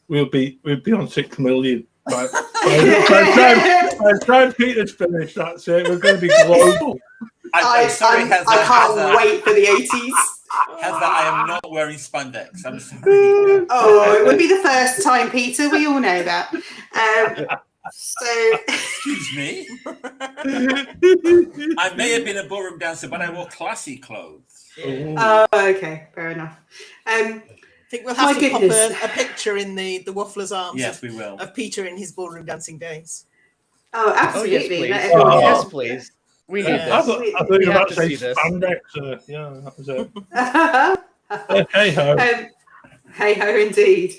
we'd be on 6 million. By the time Peter's finished, that's it. We're going to be global. I'm sorry, Heather. I can't wait for the 80s. Heather, I am not wearing spandex. I'm sorry. Oh, it would be the first time, Peter. We all know that. Excuse me. I may have been a ballroom dancer, but I wore classy clothes. Oh, okay, fair enough. I think we'll have to pop a picture in the Wafflers Arms. Yes, we will. Of Peter in his ballroom dancing days. Oh, absolutely. Yes, please. We need this. I thought you were about to say spandex. Yeah, that was it. Hey ho. Hey ho, indeed.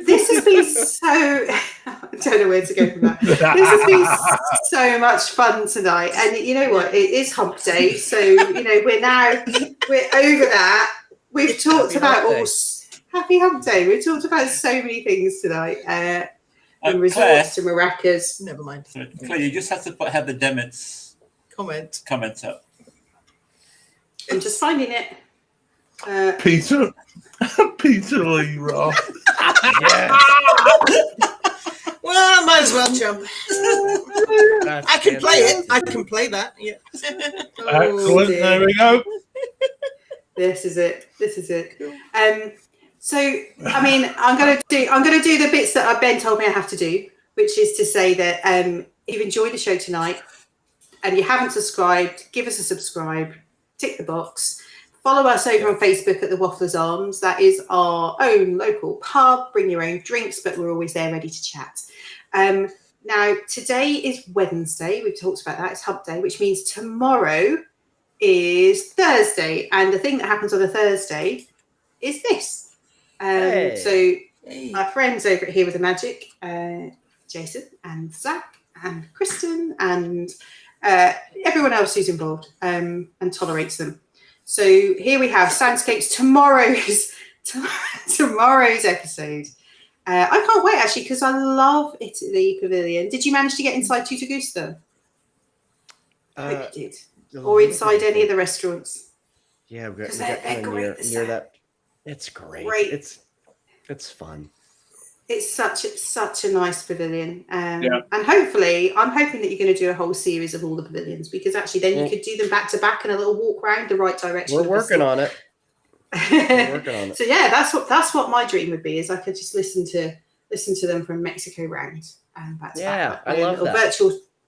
This has been so. I don't know where to go from that. This has been so much fun tonight, and you know what? It is Hump Day, so you know we're over that. We've talked about Happy Hump Day. We've talked about so many things tonight. From resorts to maracas. Never mind. Claire, you just have to have the Demet's comment up. I'm just finding it. Peter Lee Roth. Yes. Well, I might as well jump. I can play it. I can play that. Yeah. Excellent. There we go. This is it. So, I mean, I'm gonna do the bits that Ben told me I have to do, which is to say that if you've enjoyed the show tonight and you haven't subscribed, give us a subscribe, tick the box. Follow us over on Facebook at the Wafflers Arms. That is our own local pub. Bring your own drinks, but we're always there ready to chat. Now, today is Wednesday. We've talked about that. It's Hump Day, which means tomorrow is Thursday. And the thing that happens on a Thursday is this. So our friends over at Here with the Magic, Jason and Zach and Kristen and everyone else who's involved and tolerates them. So here we have Soundscapes, tomorrow's episode. I can't wait actually because I love Italy Pavilion. Did you manage to get inside Tuta Gusto? I hope you did. Or inside any of the restaurants? Yeah, we got kind of near that. It's great. It's fun. It's such a nice pavilion, and hopefully, I'm hoping that you're going to do a whole series of all the pavilions because actually, then you could do them back to back and a little walk around the right direction. We're working on it. So yeah, that's what my dream would be is I could just listen to them from Mexico round and back to back. I love that.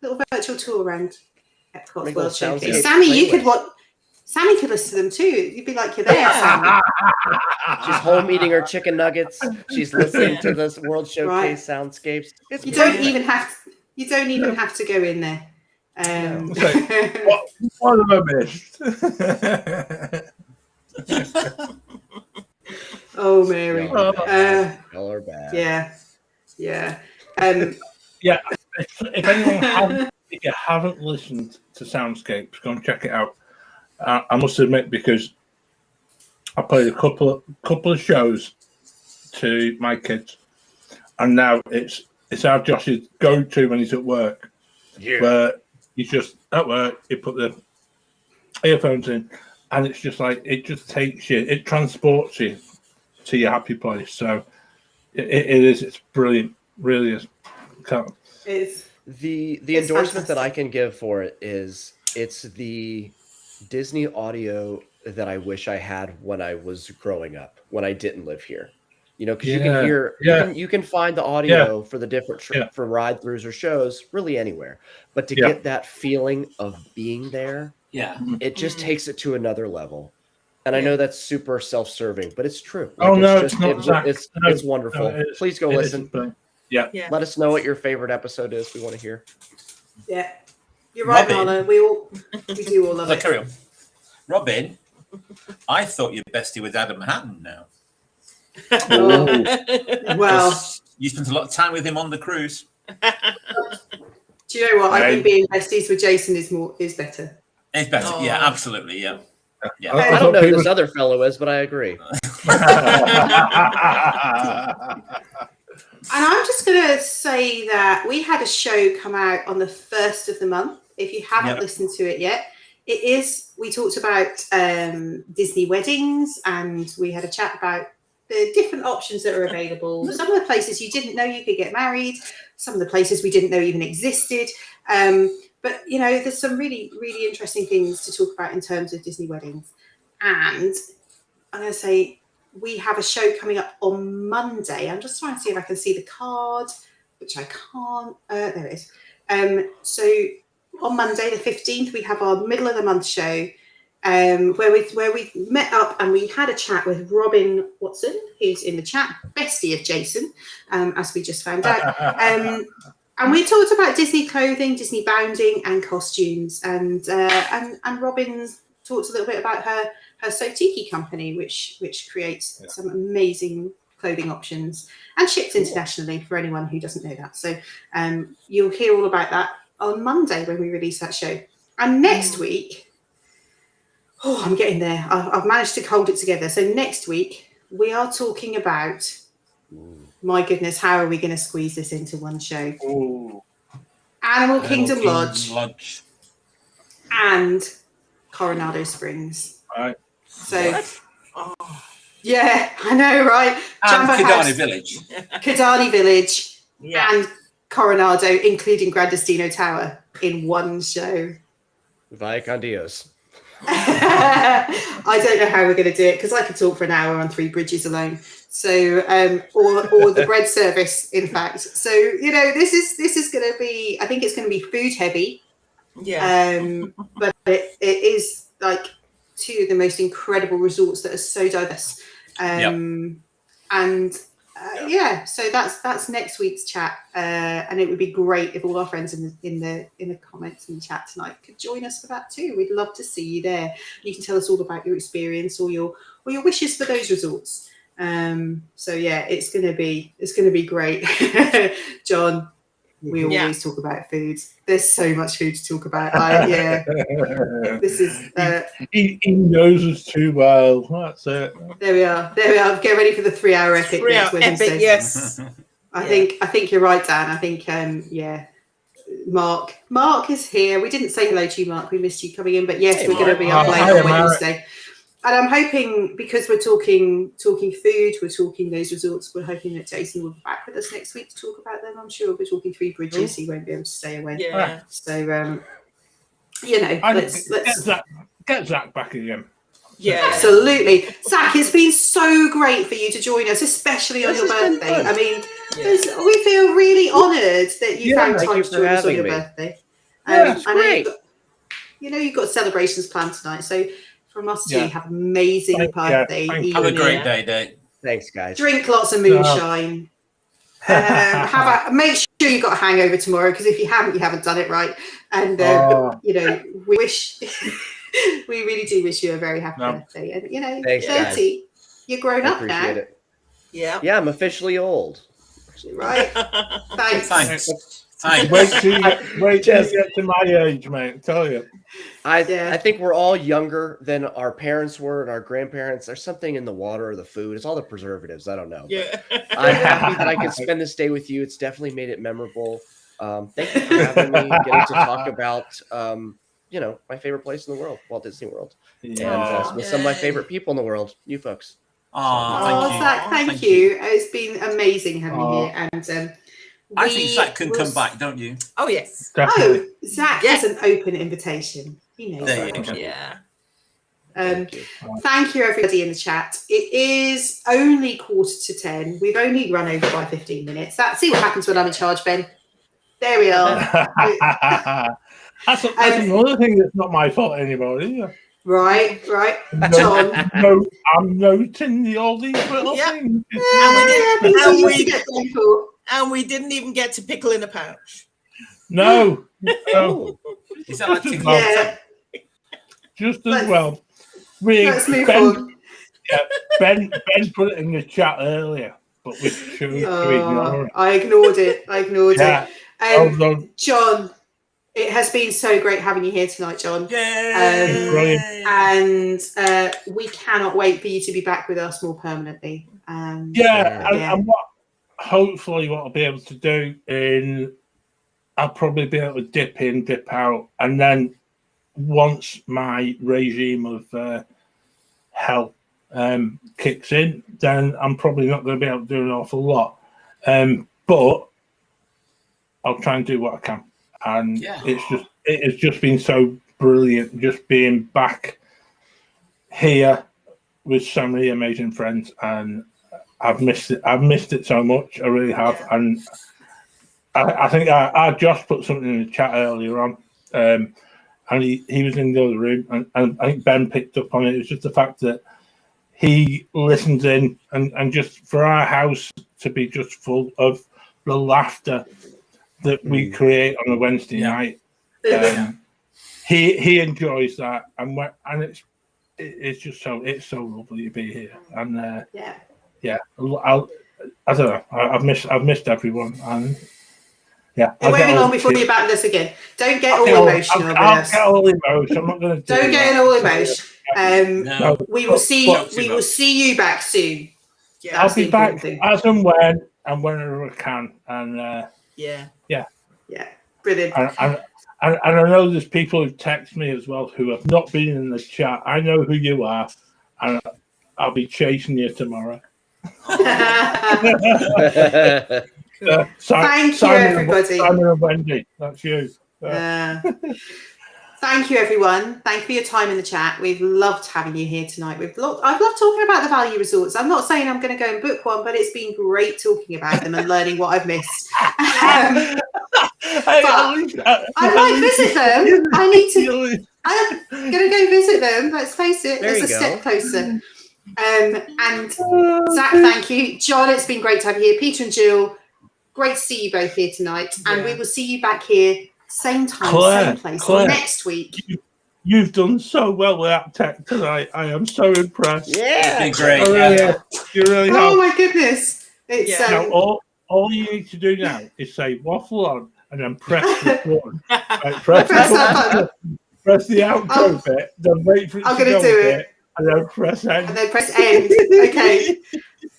Little virtual tour around Epcot's World Showcase. Like Sammy, Sammy could listen to them too. You'd be like, you're there, Sammy. She's home eating her chicken nuggets. She's listening to this World Showcase soundscapes. You don't even have to go in there. What have I missed? Oh, Mary. Y'all are bad. Yeah. If you haven't listened to Soundscapes, go and check it out. I must admit, because I played a couple of shows to my kids, and now it's our Josh's go-to when he's at work. Yeah. Where he's just at work, he put the earphones in, and it's just like it just takes you, it transports you to your happy place. So it's brilliant, really is. It's the endorsement that I can give for it is it's the Disney audio that I wish I had when I was growing up, when I didn't live here. You know, because you can hear, you can find the audio for the different for ride-throughs or shows really anywhere. But to get that feeling of being there, it just takes it to another level. And I know that's super self-serving, but it's true. Like, it's wonderful. Please go listen. Let us know what your favorite episode is. We want to hear. Yeah. You're right, Marla. We do all love it. Carry on. Robin, I thought you're bestie with Adam Hatton now. Well, you spent a lot of time with him on the cruise. Do you know what? I think being besties with Jason is better. It's better. Oh. Yeah, absolutely. Yeah. I don't know who this other fellow is, but I agree. And I'm just going to say that we had a show come out on the 1st of the month. If you haven't listened to it yet, we talked about Disney weddings, and we had a chat about the different options that are available. Some of the places you didn't know you could get married, some of the places we didn't know even existed. But there's some really, really interesting things to talk about in terms of Disney weddings. And I'm going to say we have a show coming up on Monday. I'm just trying to see if I can see the card, which I can't. There it is. So on Monday, the 15th, we have our middle of the month show, where we met up and we had a chat with Robin Watson, who's in the chat, bestie of Jason, as we just found out. And we talked about Disney clothing, Disney bounding, and costumes. And Robin talked a little bit about her Sotiki company, which creates some amazing clothing options and ships internationally for anyone who doesn't know that. So you'll hear all about that on Monday when we release that show. And next week, I'm getting there. I've managed to hold it together. So next week, we are talking about, my goodness, how are we going to squeeze this into one show? Animal Kingdom Lodge and Coronado Springs. Right. So, yeah, I know, right? And Jumbo Kidani House, Village. Kidani Village, and Coronado, including Gran Destino Tower, in one show. Vaya con Dios. I don't know how we're going to do it because I could talk for an hour on 3 bridges alone. So, or the bread service, in fact. So, this is going to be. I think it's going to be food heavy. Yeah. But it is like 2 of the most incredible resorts that are so diverse. So that's next week's chat, and it would be great if all our friends in the comments in the chat tonight could join us for that too. We'd love to see you there. You can tell us all about your experience or your wishes for those resorts. It's gonna be great. John, we always talk about food. There's so much food to talk about. This is. He knows us too well. That's it. There we are. Get ready for the 3-hour epic next Wednesday. Epic, yes. I think you're right, Dan. I think Mark is here. We didn't say hello to you, Mark. We missed you coming in, but yes, we're going to be up late on Wednesday. And I'm hoping, because we're talking food, we're talking those resorts, we're hoping that Jason will be back with us next week to talk about them. I'm sure we'll be talking 3 bridges. He won't be able to stay away. Yeah. So, let's get Zach back again. Yeah, absolutely. Zach, it's been so great for you to join us, especially on your birthday. I mean, we feel really honoured that you found time to join us on your birthday. It's great. You've got celebrations planned tonight, so from us to you, have an amazing birthday. Have a great day, Dave. Thanks, guys. Drink lots of moonshine. Make sure you got a hangover tomorrow, because if you haven't done it right. And we wish. We really do wish you a very happy birthday. And thanks, 30, guys. you're grown up now. It. Yeah, I'm officially old. Right. Thanks. Wait till you get to my age, mate. I tell you. I think we're all younger than our parents were and our grandparents. There's something in the water or the food. It's all the preservatives. I don't know. Yeah. I'm happy that I could spend this day with you. It's definitely made it memorable. Thank you for having me, getting to talk about my favorite place in the world, Walt Disney World, and with some of my favorite people in the world, you folks. Zach, thank you. It's been amazing having you here, and I think Zach can come back, don't you? Oh yes. Definitely. Zach has an open invitation. He knows there that. You go. Yeah. Thank you, everybody in the chat. It is only 9:45. We've only run over by 15 minutes. See what happens when I'm in charge, Ben. There we are. That's another thing that's not my fault anymore, is it? Right. John. I'm noting all these little things. And we didn't even get to pickle in a pouch. No. Is that like just as well. Let's move on. Yeah, Ben put it in the chat earlier, but we should ignore it. I ignored it. John, it has been so great having you here tonight, John. Brilliant. And we cannot wait for you to be back with us more permanently. And hopefully what I'll be able to do I'll probably be able to dip in, dip out, and then once my regime of hell kicks in, then I'm probably not going to be able to do an awful lot. But I'll try and do what I can. And it has just been so brilliant just being back here with so many amazing friends, and I've missed it so much. I really have. And I think I Josh put something in the chat earlier on, and he was in the other room, and I think Ben picked up on it. It's just the fact that he listens in, and just for our house to be just full of the laughter that we create on a Wednesday night. He enjoys that, and it's just so lovely to be here. And I don't know. I've missed everyone, and it won't be long before you're back with us again. Don't get all emotional with us. I'll get all emotional. I'm not going to. Don't get all emotional. No. We will see you back soon. Yeah, I'll be back as and when and whenever I can. And brilliant. And I know there's people who text me as well who have not been in the chat. I know who you are, and I'll be chasing you tomorrow. Thank you, everybody. Simon and Wendy, that's you. Thank you, everyone. Thank you for your time in the chat. We've loved having you here tonight. I've loved talking about the value resorts. I'm not saying I'm going to go and book one, but it's been great talking about them and learning what I've missed. I might visit them. I'm going to go visit them. Let's face it, it's a step closer. And Zach, thank you. John, it's been great to have you here. Peter and Jill, great to see you both here tonight. And we will see you back here same time, same place, next week. You've done so well with that tech tonight. I am so impressed. Yeah, it's been great. You really have. Oh my goodness! It's now, all you need to do now is say waffle on and then press record. Press the outro bit, then wait for it to go a bit, and then press end. And then press end. Okay.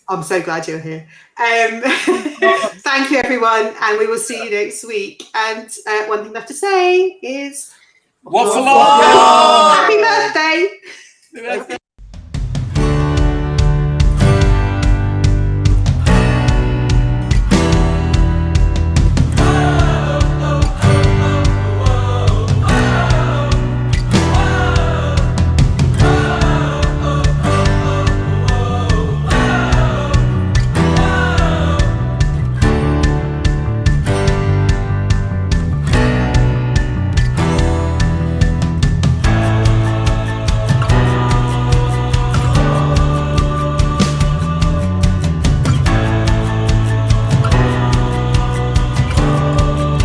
I'm so glad you're here. Thank you, everyone, and we will see you next week. And one thing left to say is waffle on! Happy birthday!